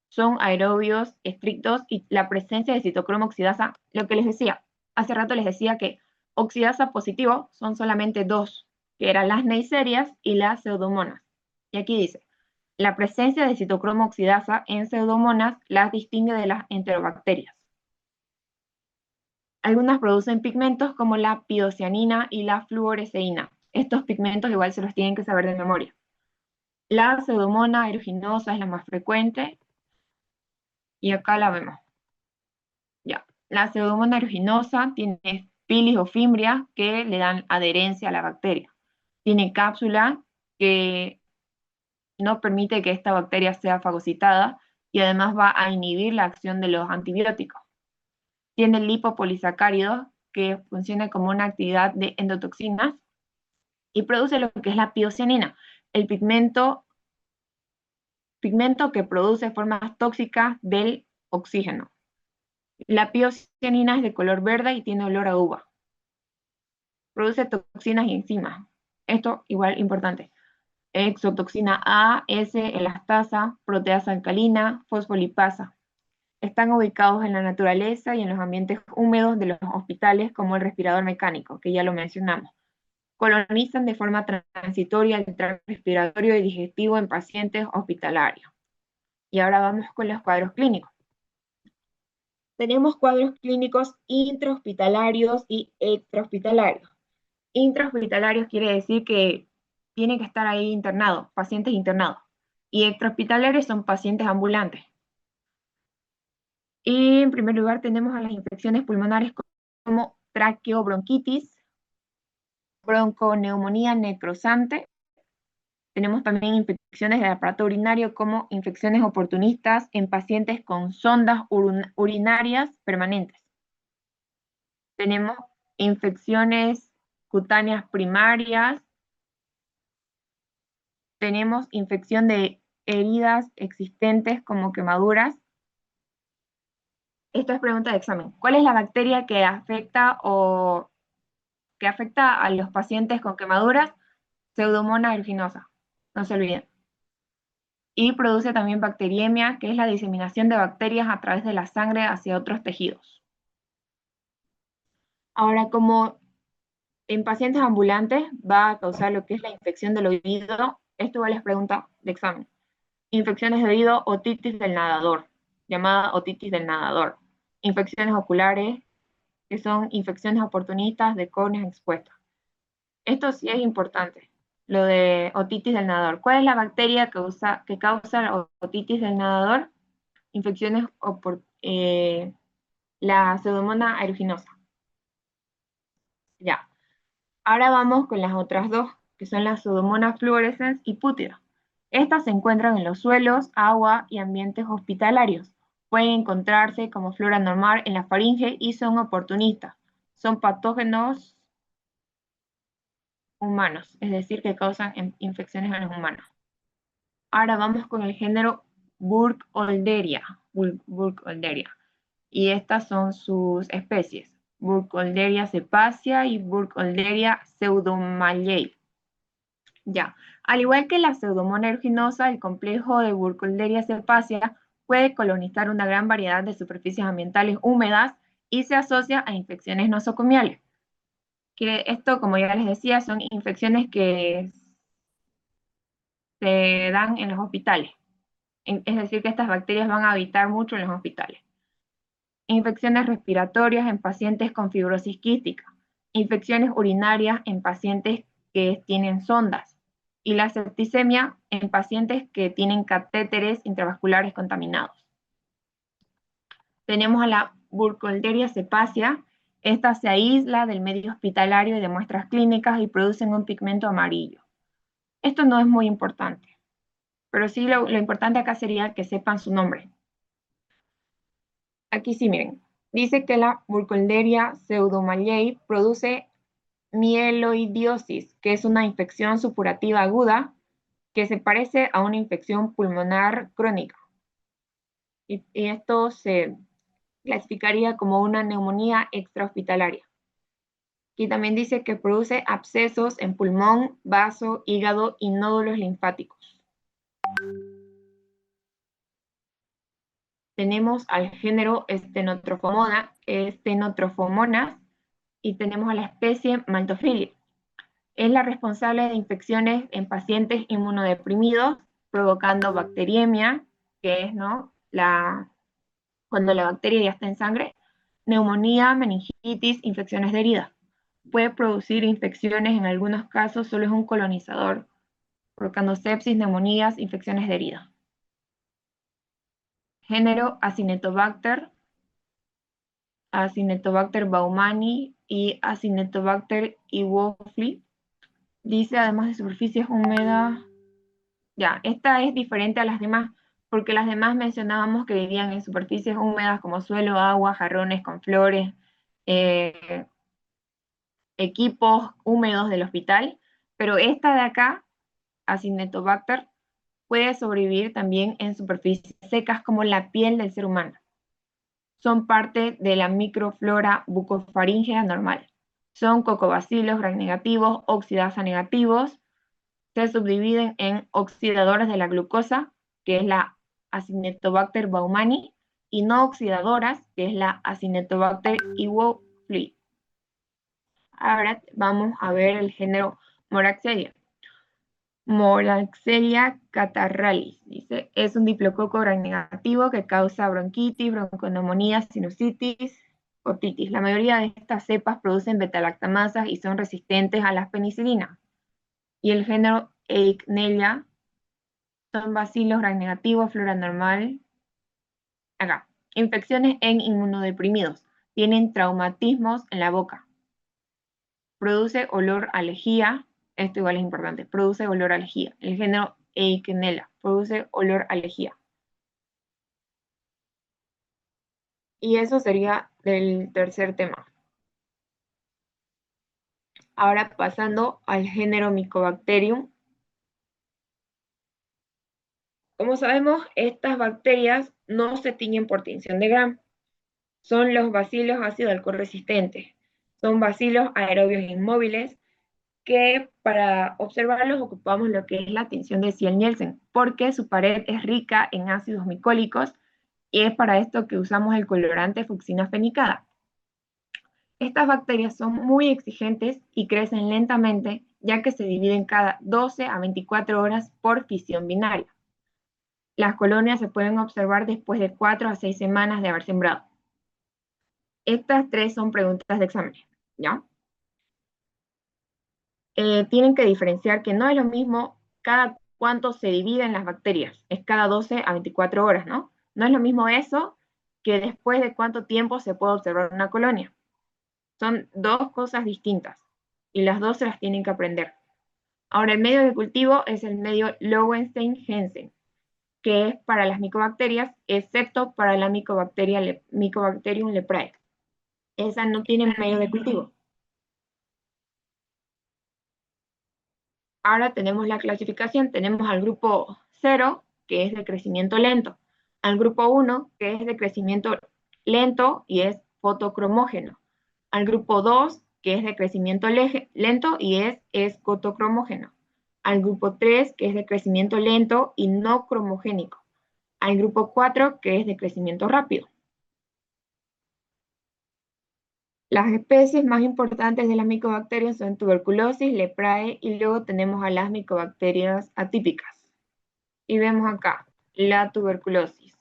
[SPEAKER 1] Son aerobios estrictos y la presencia de citocromo oxidasa, lo que les decía, hace rato les decía que oxidasa positivo son solamente dos, que eran las neiserias y las pseudomonas. Y aquí dice, la presencia de citocromo oxidasa en pseudomonas las distingue de las enterobacterias. Algunas producen pigmentos como la piocianina y la fluoresceína. Estos pigmentos igual se los tienen que saber de memoria. La pseudomona aeruginosa es la más frecuente y acá la vemos. Ya. La pseudomona aeruginosa tiene pilis o fimbria que le dan adherencia a la bacteria. Tiene cápsula que no permite que esta bacteria sea fagocitada y además va a inhibir la acción de los antibióticos. Tiene lipopolisacáridos que funcionan como una actividad de endotoxinas y produce lo que es la piocianina, el pigmento que produce formas tóxicas del oxígeno. La piocianina es de color verde y tiene olor a uva. Produce toxinas y enzimas. Esto igual importante. Exotoxina A, S, elastasa, proteasa alcalina, fosfolipasa. Están ubicados en la naturaleza y en los ambientes húmedos de los hospitales como el respirador mecánico, que ya lo mencionamos. Colonizan de forma transitoria el tracto respiratorio y digestivo en pacientes hospitalarios. Y ahora vamos con los cuadros clínicos. Tenemos cuadros clínicos intrahospitalarios y extrahospitalarios. Intrahospitalarios quiere decir que tienen que estar ahí internados, pacientes internados. Y extrahospitalarios son pacientes ambulantes. Y en primer lugar tenemos a las infecciones pulmonares como traqueobronquitis, bronconeumonía necrosante. Tenemos también infecciones del aparato urinario como infecciones oportunistas en pacientes con sondas urinarias permanentes. Tenemos infecciones cutáneas primarias. Tenemos infección de heridas existentes como quemaduras. Esto es pregunta de examen. ¿Cuál es la bacteria que afecta a los pacientes con quemaduras? Pseudomonas aeruginosa, no se olviden. Y produce también bacteriemia, que es la diseminación de bacterias a través de la sangre hacia otros tejidos. Ahora, como en pacientes ambulantes va a causar lo que es la infección del oído, esto igual es pregunta de examen. Infecciones de oído, otitis del nadador. llamada otitis del nadador. Infecciones oculares, que son infecciones oportunistas de córneas expuestas. Esto sí es importante, lo de otitis del nadador. ¿Cuál es la bacteria que causa la otitis del nadador? Infecciones la Pseudomonas aeruginosa. Ya. Ahora vamos con las otras dos, que son las Pseudomonas fluorescens y pútida. Estas se encuentran en los suelos, agua y ambientes hospitalarios. Pueden encontrarse como flora normal en la faringe y son oportunistas. Son patógenos humanos, es decir, que causan infecciones en los humanos. Ahora vamos con el género Burkholderia. Y estas son sus especies. Burkholderia cepacia y Burkholderia pseudomallei. Ya, al igual que la Pseudomonas aeruginosa, el complejo de Burkholderia cepacia puede colonizar una gran variedad de superficies ambientales húmedas y se asocia a infecciones nosocomiales. Que esto, como ya les decía, son infecciones que se dan en los hospitales. Es decir, que estas bacterias van a habitar mucho en los hospitales. Infecciones respiratorias en pacientes con fibrosis quística. Infecciones urinarias en pacientes que tienen sondas. Y la septicemia en pacientes que tienen catéteres intravasculares contaminados. Tenemos a la Burkholderia cepacia. Esta se aísla del medio hospitalario y de muestras clínicas y producen un pigmento amarillo. Esto no es muy importante, pero sí lo importante acá sería que sepan su nombre. Aquí sí, miren. Dice que la Burkholderia pseudomallei produce mieloidiosis, que es una infección supurativa aguda que se parece a una infección pulmonar crónica. Y esto se clasificaría como una neumonía extrahospitalaria. Y también dice que produce abscesos en pulmón, vaso, hígado y nódulos linfáticos. Tenemos al género Stenotrophomonas y tenemos a la especie Maltophilia. Es la responsable de infecciones en pacientes inmunodeprimidos, provocando bacteriemia, que es cuando la bacteria ya está en sangre, neumonía, meningitis, infecciones de herida. Puede producir infecciones, en algunos casos solo es un colonizador, provocando sepsis, neumonías, infecciones de herida. Género Acinetobacter baumannii y Acinetobacter ewoflii. Dice, además de superficies húmedas, ya, esta es diferente a las demás, porque las demás mencionábamos que vivían en superficies húmedas como suelo, agua, jarrones con flores, equipos húmedos del hospital, pero esta de acá, Acinetobacter, puede sobrevivir también en superficies secas como la piel del ser humano. Son parte de la microflora bucofaríngea normal. Son cocobacilos gram-negativos, oxidasa negativos, se subdividen en oxidadoras de la glucosa, que es la Acinetobacter baumannii, y no oxidadoras, que es la Acinetobacter ewoflii. Ahora vamos a ver el género Moraxella. Moraxella catarrhalis, dice, es un diplococo gram-negativo que causa bronquitis, bronconeumonía, sinusitis, otitis. La mayoría de estas cepas producen beta-lactamasas y son resistentes a las penicilinas. Y el género Eichnelia son bacilos gram-negativos, flora normal. Acá, infecciones en inmunodeprimidos. Tienen traumatismos en la boca. Produce olor a lejía. Esto igual es importante. Produce olor a lejía. El género Eichinella produce olor a lejía. Y eso sería del tercer tema. Ahora pasando al género Mycobacterium. Como sabemos, estas bacterias no se tiñen por tinción de Gram. Son los bacilos ácido alcohol resistentes. Son bacilos aerobios inmóviles que para observarlos ocupamos lo que es la tinción de Ciel-Nielsen, porque su pared es rica en ácidos micólicos y es para esto que usamos el colorante fucsina fenicada. Estas bacterias son muy exigentes y crecen lentamente, ya que se dividen cada 12 a 24 horas por fisión binaria. Las colonias se pueden observar después de 4 a 6 semanas de haber sembrado. Estas 3 son preguntas de examen, ¿ya? Tienen que diferenciar que no es lo mismo cada cuánto se dividen las bacterias, es cada 12 a 24 horas, ¿no? No es lo mismo eso que después de cuánto tiempo se puede observar una colonia. Son 2 cosas distintas y las 2 se las tienen que aprender. Ahora, el medio de cultivo es el medio Lowenstein-Jensen, que es para las micobacterias, excepto para la Mycobacterium leprae. Esa no tiene medio de cultivo. Ahora tenemos la clasificación, tenemos al grupo 0, que es de crecimiento lento, al grupo 1, que es de crecimiento lento y es fotocromógeno, al grupo 2, que es de crecimiento lento y es escotocromógeno, al grupo 3, que es de crecimiento lento y no cromogénico, al grupo 4, que es de crecimiento rápido. Las especies más importantes de las micobacterias son tuberculosis, leprae y luego tenemos a las micobacterias atípicas. Y vemos acá la tuberculosis.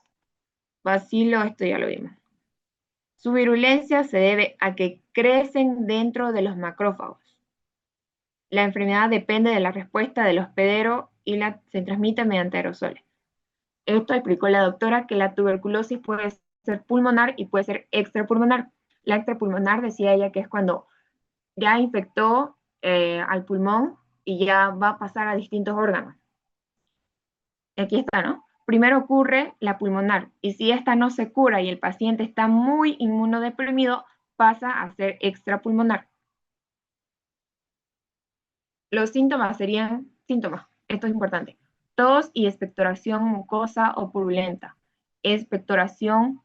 [SPEAKER 1] Bacilo, esto ya lo vimos. Su virulencia se debe a que crecen dentro de los macrófagos. La enfermedad depende de la respuesta del hospedero y se transmite mediante aerosoles. Esto explicó la doctora que la tuberculosis puede ser pulmonar y puede ser extrapulmonar. La extrapulmonar decía ella que es cuando ya infectó al pulmón y ya va a pasar a distintos órganos. Aquí está, ¿no? Primero ocurre la pulmonar y si esta no se cura y el paciente está muy inmunodeprimido, pasa a ser extrapulmonar. Los síntomas serían esto es importante, tos y expectoración mucosa o purulenta, expectoración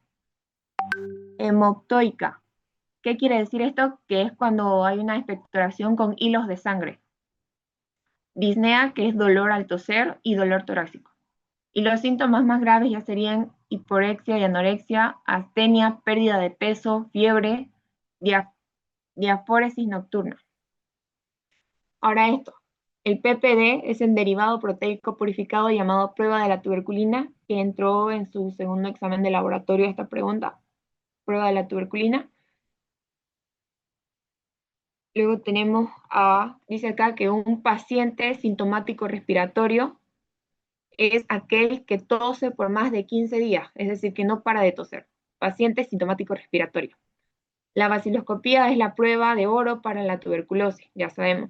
[SPEAKER 1] hemoptoica. ¿Qué quiere decir esto? Que es cuando hay una expectoración con hilos de sangre. Disnea, que es dolor al toser y dolor torácico. Y los síntomas más graves ya serían hiporexia y anorexia, astenia, pérdida de peso, fiebre, diaforesis nocturna. Ahora esto, el PPD es el derivado proteico purificado llamado prueba de la tuberculina, que entró en su segundo examen de laboratorio esta pregunta, prueba de la tuberculina. Luego tenemos dice acá que un paciente sintomático respiratorio es aquel que tose por más de 15 días, es decir, que no para de toser. Paciente sintomático respiratorio. La vaciloscopía es la prueba de oro para la tuberculosis, ya sabemos.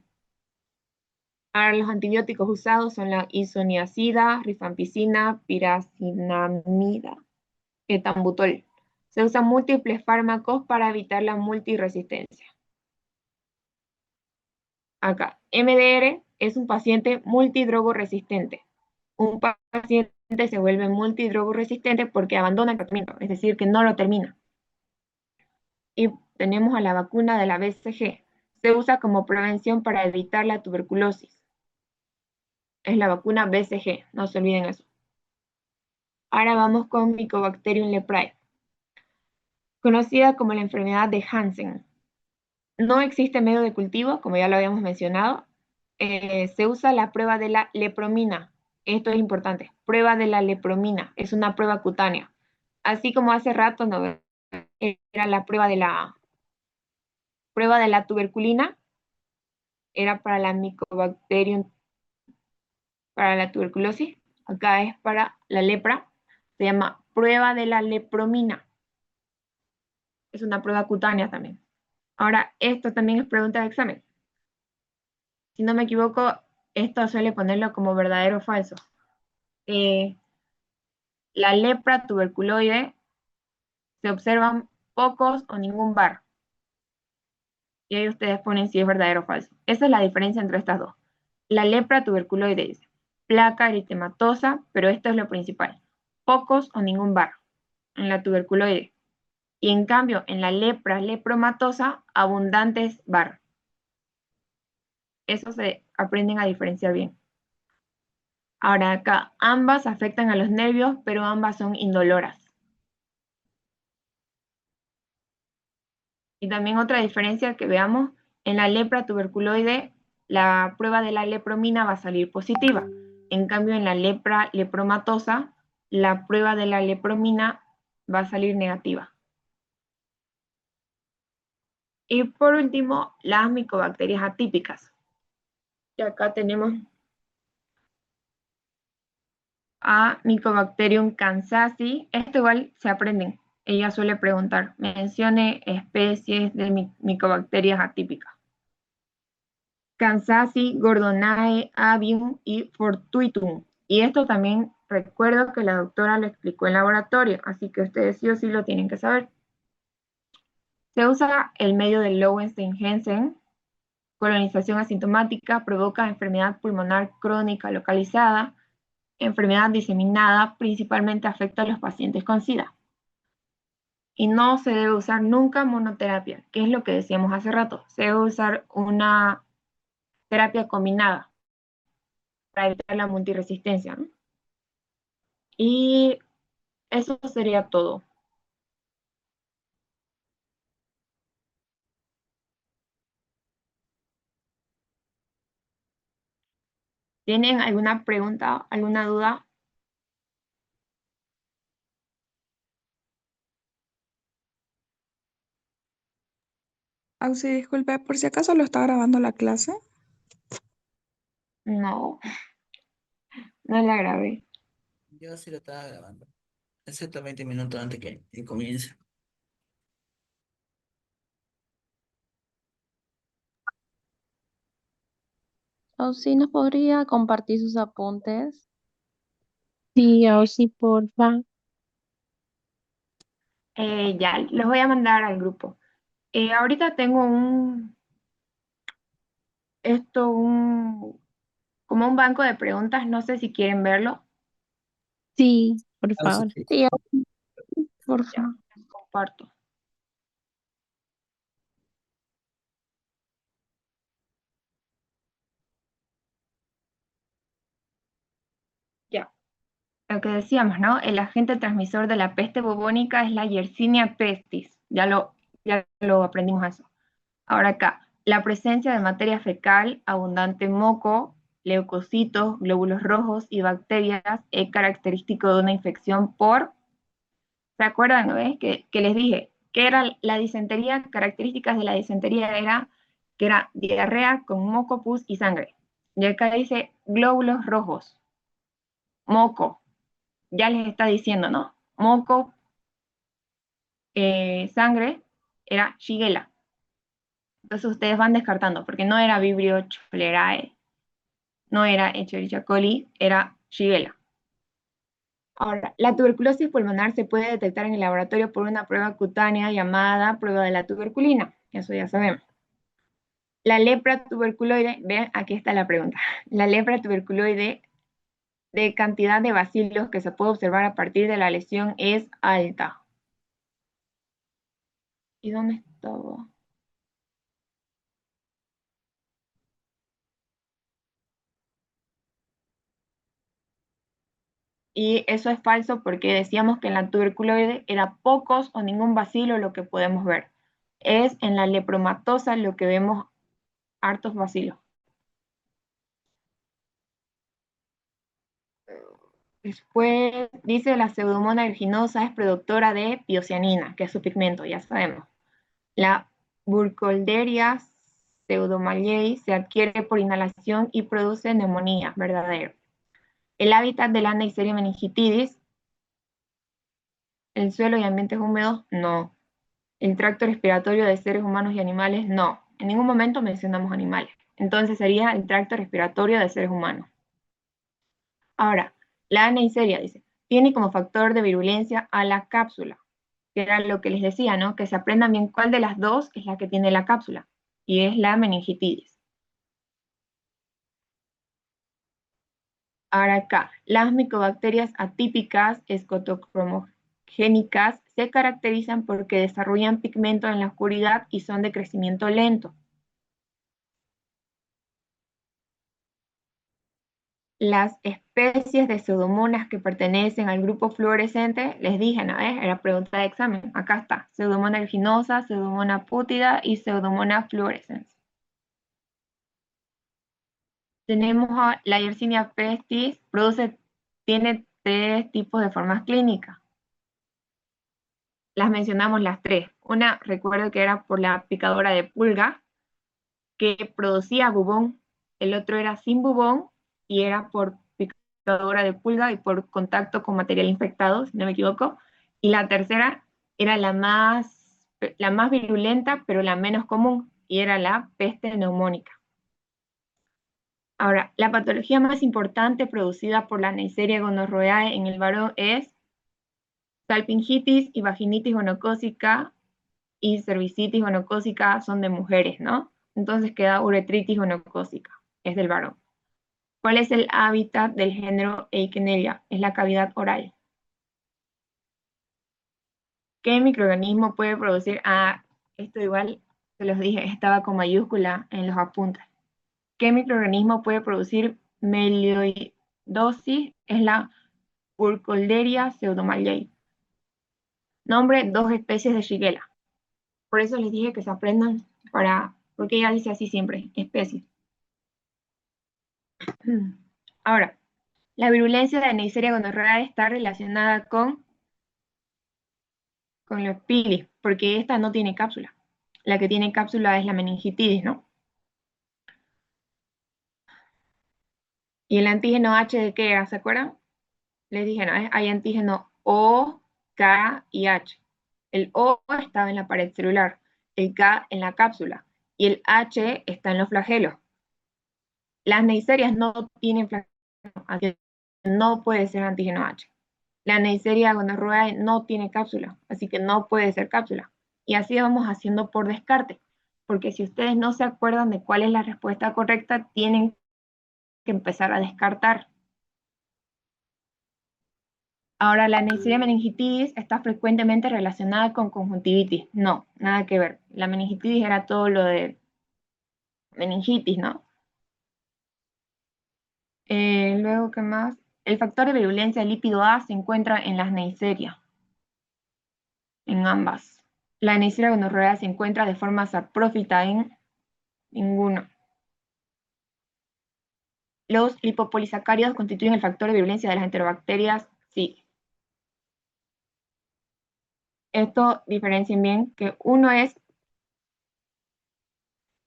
[SPEAKER 1] Ahora los antibióticos usados son la isoniazida, rifampicina, piracinamida, etambutol. Se usan múltiples fármacos para evitar la multiresistencia. Acá, MDR es un paciente multidrogoresistente. Un paciente se vuelve multidrogoresistente porque abandona el tratamiento, es decir, que no lo termina. Y tenemos a la vacuna de la BCG. Se usa como prevención para evitar la tuberculosis. Es la vacuna BCG, no se olviden eso. Ahora vamos con Mycobacterium leprae, conocida como la enfermedad de Hansen. No existe medio de cultivo, como ya lo habíamos mencionado. Se usa la prueba de la lepromina. Esto es importante. Prueba de la lepromina. Es una prueba cutánea. Así como hace rato no era la prueba de la tuberculina, era para la Mycobacterium, para la tuberculosis. Acá es para la lepra. Se llama prueba de la lepromina. Es una prueba cutánea también. Ahora, esto también es pregunta de examen. Si no me equivoco, esto suele ponerlo como verdadero o falso. La lepra tuberculoide se observan pocos o ningún bar. Y ahí ustedes ponen si es verdadero o falso. Esa es la diferencia entre estas dos. La lepra tuberculoide dice placa eritematosa, pero esto es lo principal. Pocos o ningún bar en la tuberculoide. Y en cambio, en la lepra lepromatosa, abundantes bar. Eso se aprenden a diferenciar bien. Ahora acá, ambas afectan a los nervios, pero ambas son indoloras. Y también otra diferencia que veamos, en la lepra tuberculoide, la prueba de la lepromina va a salir positiva. En cambio, en la lepra lepromatosa la prueba de la lepromina va a salir negativa. Y por último, las micobacterias atípicas. Y acá tenemos a Mycobacterium kansasi. Esto igual se aprenden. Ella suele preguntar, mencione especies de micobacterias atípicas. Kansasi, Gordonae, Avium y Fortuitum. Y esto también recuerdo que la doctora lo explicó en laboratorio, así que ustedes sí o sí lo tienen que saber. Se usa el medio de Lowenstein-Jensen. Colonización asintomática, provoca enfermedad pulmonar crónica localizada, enfermedad diseminada, principalmente afecta a los pacientes con SIDA. Y no se debe usar nunca monoterapia, que es lo que decíamos hace rato. Se debe usar una terapia combinada para evitar la multiresistencia, ¿no? Y eso sería todo. ¿Tienen alguna pregunta, alguna duda?
[SPEAKER 4] Sí, disculpe, por si acaso lo está grabando la clase.
[SPEAKER 1] No, no la grabé.
[SPEAKER 5] Yo sí lo estaba grabando, excepto 20 minutos antes que comience.
[SPEAKER 6] ¿O sí nos podría compartir sus apuntes?
[SPEAKER 2] Sí, ahora sí, porfa.
[SPEAKER 1] Ya, los voy a mandar al grupo. Ahorita tengo como un banco de preguntas, no sé si quieren verlo.
[SPEAKER 2] Sí, por
[SPEAKER 5] Ah, sí,
[SPEAKER 2] favor.
[SPEAKER 5] sí.
[SPEAKER 6] Sí,
[SPEAKER 1] Ya,
[SPEAKER 6] porfa.
[SPEAKER 1] les comparto. Ya, lo que decíamos, ¿no? El agente transmisor de la peste bubónica es la Yersinia pestis. Ya lo aprendimos eso. Ahora acá, la presencia de materia fecal, abundante moco, leucocitos, glóbulos rojos y bacterias es característico de una infección por. ¿Se acuerdan, no? Que les dije que era la disentería? Características de la disentería era que era diarrea con moco, pus y sangre. Y acá dice glóbulos rojos, moco, ya les está diciendo, ¿no? Moco, sangre, era Shigella. Entonces ustedes van descartando, porque no era Vibrio cholerae, no era Escherichia coli, era Shigella. Ahora, la tuberculosis pulmonar se puede detectar en el laboratorio por una prueba cutánea llamada prueba de la tuberculina. Eso ya sabemos. La lepra tuberculoide, vean, aquí está la pregunta. La lepra tuberculoide de cantidad de bacilos que se puede observar a partir de la lesión es alta. ¿Y dónde estaba? Y eso es falso porque decíamos que en la tuberculoide era pocos o ningún bacilo lo que podemos ver. Es en la lepromatosa lo que vemos hartos bacilos. Después dice la Pseudomonas aeruginosa es productora de piocianina, que es su pigmento, ya sabemos. La Burkholderia pseudomallei se adquiere por inhalación y produce neumonía, verdadero. El hábitat de la Neisseria meningitidis, el suelo y ambientes húmedos, no. El tracto respiratorio de seres humanos y animales, no. En ningún momento mencionamos animales. Entonces sería el tracto respiratorio de seres humanos. Ahora, la Neisseria dice, tiene como factor de virulencia a la cápsula, que era lo que les decía, ¿no? Que se aprendan bien cuál de las dos es la que tiene la cápsula, y es la meningitidis. Ahora acá, las micobacterias atípicas escotocromogénicas se caracterizan porque desarrollan pigmento en la oscuridad y son de crecimiento lento. Las especies de pseudomonas que pertenecen al grupo fluorescente, les dije, ¿no? Era pregunta de examen. Acá está, Pseudomonas aeruginosa, Pseudomonas pútida y Pseudomonas fluorescens. Tenemos a la Yersinia pestis, tiene 3 tipos de formas clínicas. Las mencionamos las 3. Una, recuerdo que era por la picadora de pulga, que producía bubón. El otro era sin bubón y era por picadora de pulga y por contacto con material infectado, si no me equivoco. Y la tercera era la más virulenta, pero la menos común, y era la peste neumónica. Ahora, la patología más importante producida por la Neisseria gonorrhoeae en el varón es salpingitis y vaginitis gonocócica y cervicitis gonocócica son de mujeres, ¿no? Entonces queda uretritis gonocócica, es del varón. ¿Cuál es el hábitat del género Eikenella? Es la cavidad oral. ¿Qué microorganismo puede producir? Esto igual se los dije, estaba con mayúscula en los apuntes. ¿Qué microorganismo puede producir melioidosis? Es la Burkholderia pseudomallei. Nombre, 2 especies de Shigella. Por eso les dije que se aprendan porque ella dice así siempre, especies. Ahora, la virulencia de Neisseria gonorrhoeae está relacionada con los pilis, porque esta no tiene cápsula. La que tiene cápsula es la meningitis, ¿no? ¿Y el antígeno H de qué era? ¿Se acuerdan? Les dije, ¿no? Hay antígeno O, K y H. El O estaba en la pared celular, el K en la cápsula y el H está en los flagelos. Las neiserias no tienen flagelos, así que no puede ser antígeno H. La Neisseria gonorrhoeae no tiene cápsula, así que no puede ser cápsula. Y así vamos haciendo por descarte, porque si ustedes no se acuerdan de cuál es la respuesta correcta, tienen que empezar a descartar. Ahora, la Neisseria meningitis está frecuentemente relacionada con conjuntivitis. No, nada que ver. La meningitis era todo lo de meningitis, ¿no? Luego, ¿qué más? El factor de virulencia lípido A se encuentra en las Neisseria, en ambas. La Neisseria gonorrhoeae se encuentra de forma saprófita en ninguno. ¿Los lipopolisacáridos constituyen el factor de virulencia de las enterobacterias? Sí. Esto diferencien bien que uno es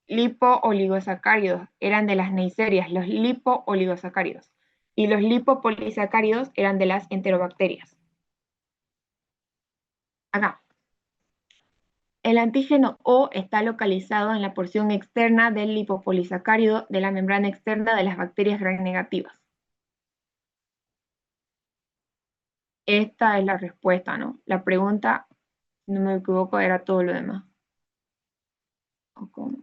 [SPEAKER 1] lipo-oligosacáridos, eran de las neiserias, los lipo-oligosacáridos. Y los lipopolisacáridos eran de las enterobacterias. Acá. El antígeno O está localizado en la porción externa del lipopolisacárido de la membrana externa de las bacterias gram negativas. Esta es la respuesta, ¿no? La pregunta, si no me equivoco, era todo lo demás. ¿O cómo?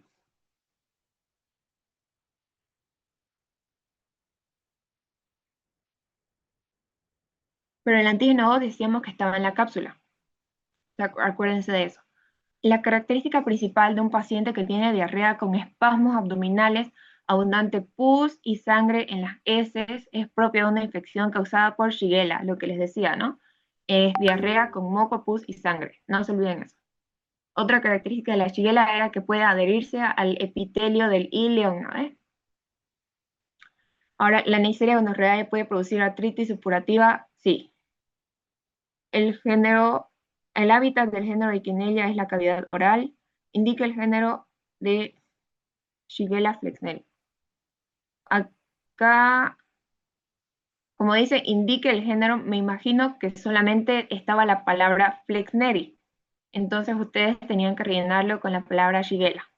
[SPEAKER 1] Pero el antígeno O decíamos que estaba en la cápsula. Acuérdense de eso. La característica principal de un paciente que tiene diarrea con espasmos abdominales, abundante pus y sangre en las heces es propia de una infección causada por Shigella, lo que les decía, ¿no? Es diarrea con moco, pus y sangre. No se olviden eso. Otra característica de la Shigella era que puede adherirse al epitelio del ileón, ¿no? Ahora, ¿la Neisseria gonorrhoeae puede producir artritis supurativa? Sí. El hábitat del género Eikenella es la cavidad oral. Indica el género de Shigella flexneri. Acá, como dice, indique el género, me imagino que solamente estaba la palabra flexneri. Entonces ustedes tenían que rellenarlo con la palabra Shigella.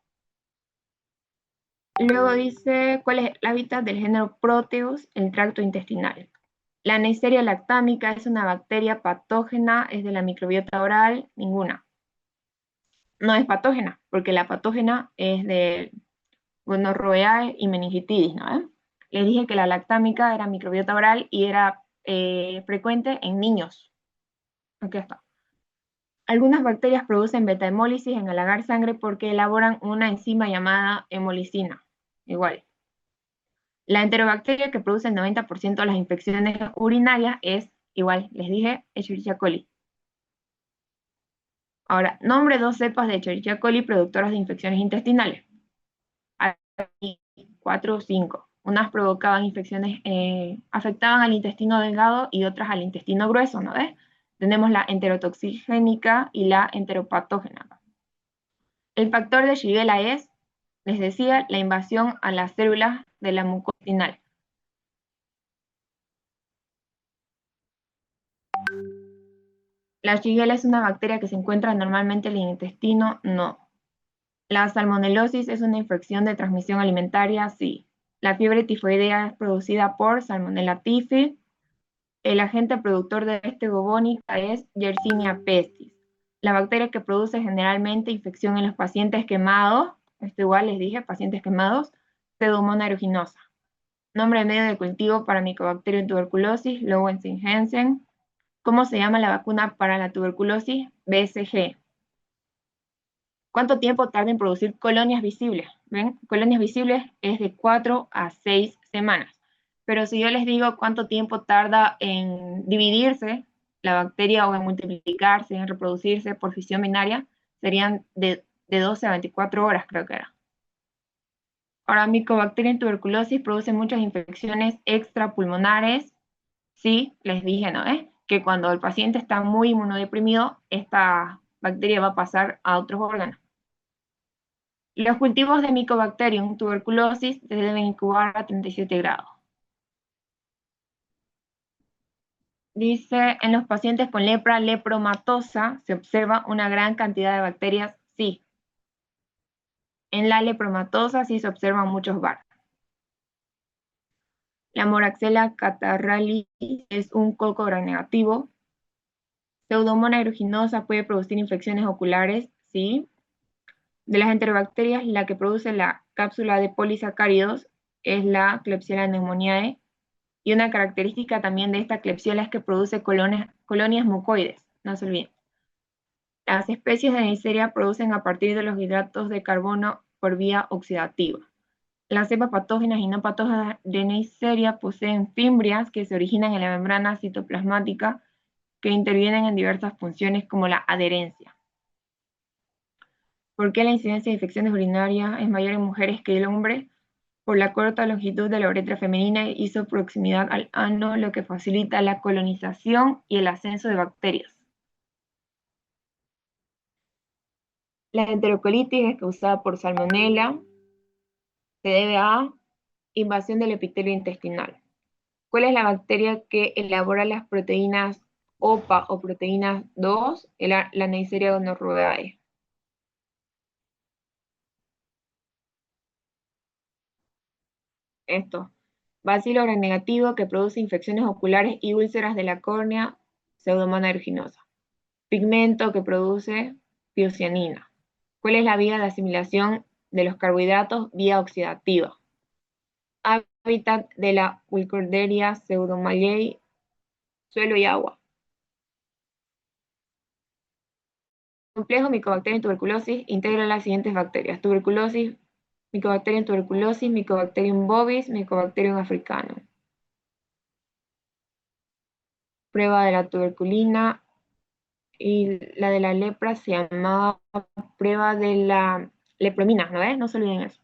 [SPEAKER 1] Luego dice, ¿cuál es el hábitat del género Proteus, el tracto intestinal? La Neisseria lactámica es una bacteria patógena, es de la microbiota oral, ninguna. No es patógena, porque la patógena es de gonorrhoeae y meningitis, ¿no? Les dije que la lactámica era microbiota oral y era frecuente en niños. Aquí está. Algunas bacterias producen beta-hemólisis en el agar sangre porque elaboran una enzima llamada hemolicina. Igual. La enterobacteria que produce el 90% de las infecciones urinarias es, igual, les dije, Escherichia coli. Ahora, nombre 2 cepas de Escherichia coli productoras de infecciones intestinales. Hay 4 o 5. Unas provocaban infecciones, afectaban al intestino delgado y otras al intestino grueso, ¿no ves? Tenemos la enterotoxigénica y la enteropatógena. El factor de Shigella es, les decía, la invasión a las células de la mucosa intestinal. ¿La Shigella es una bacteria que se encuentra normalmente en el intestino? No. ¿La salmonelosis es una infección de transmisión alimentaria? Sí. ¿La fiebre tifoidea es producida por Salmonella typhi? El agente productor de peste bubónica es Yersinia pestis. La bacteria que produce generalmente infección en los pacientes quemados, esto igual les dije, pacientes quemados, Pseudomonas aeruginosa. Nombre de medio de cultivo para Mycobacterium tuberculosis, Lowenstein-Hansen. ¿Cómo se llama la vacuna para la tuberculosis? BCG. ¿Cuánto tiempo tarda en producir colonias visibles? ¿Ven? Colonias visibles es de 4 a 6 semanas. Pero si yo les digo cuánto tiempo tarda en dividirse la bacteria o en multiplicarse, en reproducirse por fisión binaria, serían de 12 a 24 horas, creo que era. Ahora, Mycobacterium tuberculosis produce muchas infecciones extrapulmonares. Sí, les dije, ¿no? Que cuando el paciente está muy inmunodeprimido, esta bacteria va a pasar a otros órganos. Los cultivos de Mycobacterium tuberculosis se deben incubar a 37 grados. Dice, en los pacientes con lepra lepromatosa se observa una gran cantidad de bacterias, sí. En la lepromatosa sí se observan muchos VAR. La Moraxella catarrhalis es un coco gram negativo. Pseudomonas aeruginosa puede producir infecciones oculares, sí. De las enterobacterias, la que produce la cápsula de polisacáridos es la Klebsiella pneumoniae, y una característica también de esta Klebsiella es que produce colonias mucoides, no se olviden. Las especies de Neisseria producen a partir de los hidratos de carbono por vía oxidativa. Las cepas patógenas y no patógenas de Neisseria poseen fimbrias que se originan en la membrana citoplasmática que intervienen en diversas funciones como la adherencia. ¿Por qué la incidencia de infecciones urinarias es mayor en mujeres que el hombre? Por la corta longitud de la uretra femenina y su proximidad al ano, lo que facilita la colonización y el ascenso de bacterias. La enterocolitis es causada por salmonella, se debe a invasión del epitelio intestinal. ¿Cuál es la bacteria que elabora las proteínas OPA o proteínas 2? La Neisseria gonorrhoeae. Esto. Bacilo gram negativo que produce infecciones oculares y úlceras de la córnea, Pseudomonas aeruginosa. Pigmento que produce piocianina. ¿Cuál es la vía de asimilación de los carbohidratos? Vía oxidativa. Hábitat de la Wicorderia pseudomallei, suelo y agua. Complejo Mycobacterium tuberculosis integra las siguientes bacterias: tuberculosis, Mycobacterium tuberculosis, Mycobacterium bovis, Mycobacterium africano. Prueba de la tuberculina y la de la lepra se llamaba prueba de la lepromina, ¿no ves? No se olviden eso.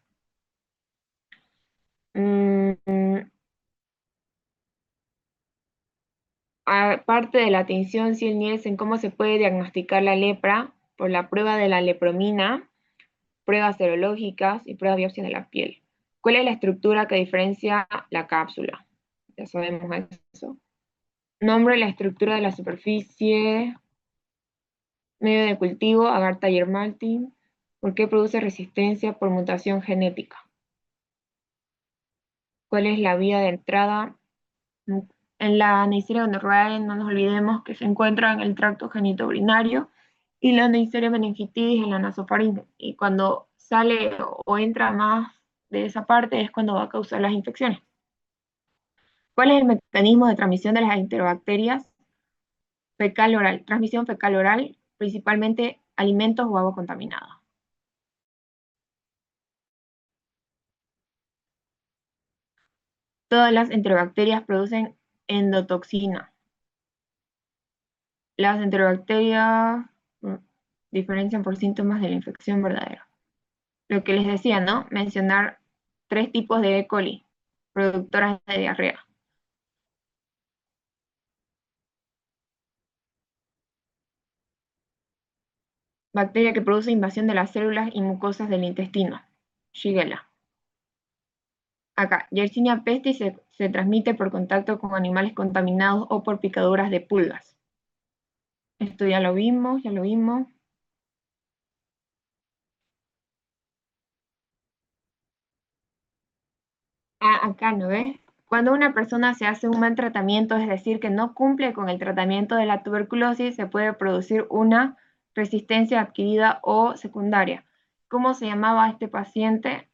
[SPEAKER 1] Aparte de la tinción Ziel-Nielsen, ¿cómo se puede diagnosticar la lepra? Por la prueba de la lepromina, pruebas serológicas y pruebas de biopsia de la piel. ¿Cuál es la estructura que diferencia la cápsula? Ya sabemos eso. Nombre, la estructura de la superficie. Medio de cultivo, agar Taller Martin. ¿Por qué produce resistencia? Por mutación genética. ¿Cuál es la vía de entrada? En la Neisseria gonorrhoeae no nos olvidemos que se encuentra en el tracto genitourinario y la Neisseria meningitidis en la nasofaringe. Y cuando sale o entra más de esa parte es cuando va a causar las infecciones. ¿Cuál es el mecanismo de transmisión de las enterobacterias? Fecal oral. Transmisión fecal oral, principalmente alimentos o agua contaminada. Todas las enterobacterias producen endotoxina. Las enterobacterias diferencian por síntomas de la infección verdadera. Lo que les decía, ¿no? Mencionar 3 tipos de E. coli. productoras de diarrea. Bacteria que produce invasión de las células y mucosas del intestino. Shigella. Acá, Yersinia pestis se transmite por contacto con animales contaminados o por picaduras de pulgas. Esto ya lo vimos, ya lo vimos. Acá, ¿no ves? Cuando una persona se hace un mal tratamiento, es decir, que no cumple con el tratamiento de la tuberculosis, se puede producir una resistencia adquirida o secundaria. ¿Cómo se llamaba este paciente?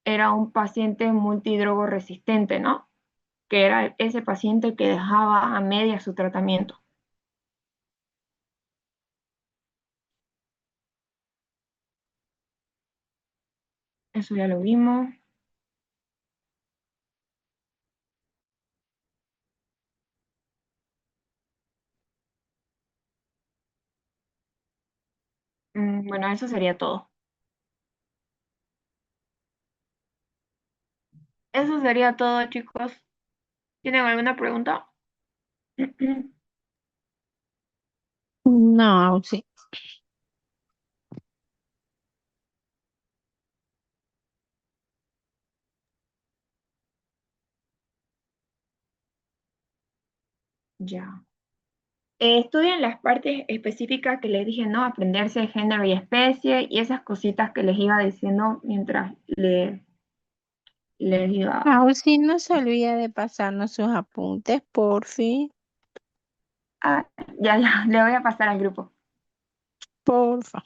[SPEAKER 1] Era un paciente multidrogo resistente, ¿no? Que era ese paciente que dejaba a media su tratamiento. Eso ya lo vimos. Bueno, eso sería todo. Eso sería todo, chicos. ¿Tienen alguna pregunta?
[SPEAKER 2] No, sí.
[SPEAKER 1] Ya. Estudien las partes específicas que les dije, ¿no? Aprenderse género y especie y esas cositas que les iba diciendo mientras les iba.
[SPEAKER 2] Sí, no se olvide de pasarnos sus apuntes, por fin.
[SPEAKER 1] Ya, le voy a pasar al grupo.
[SPEAKER 2] Porfa.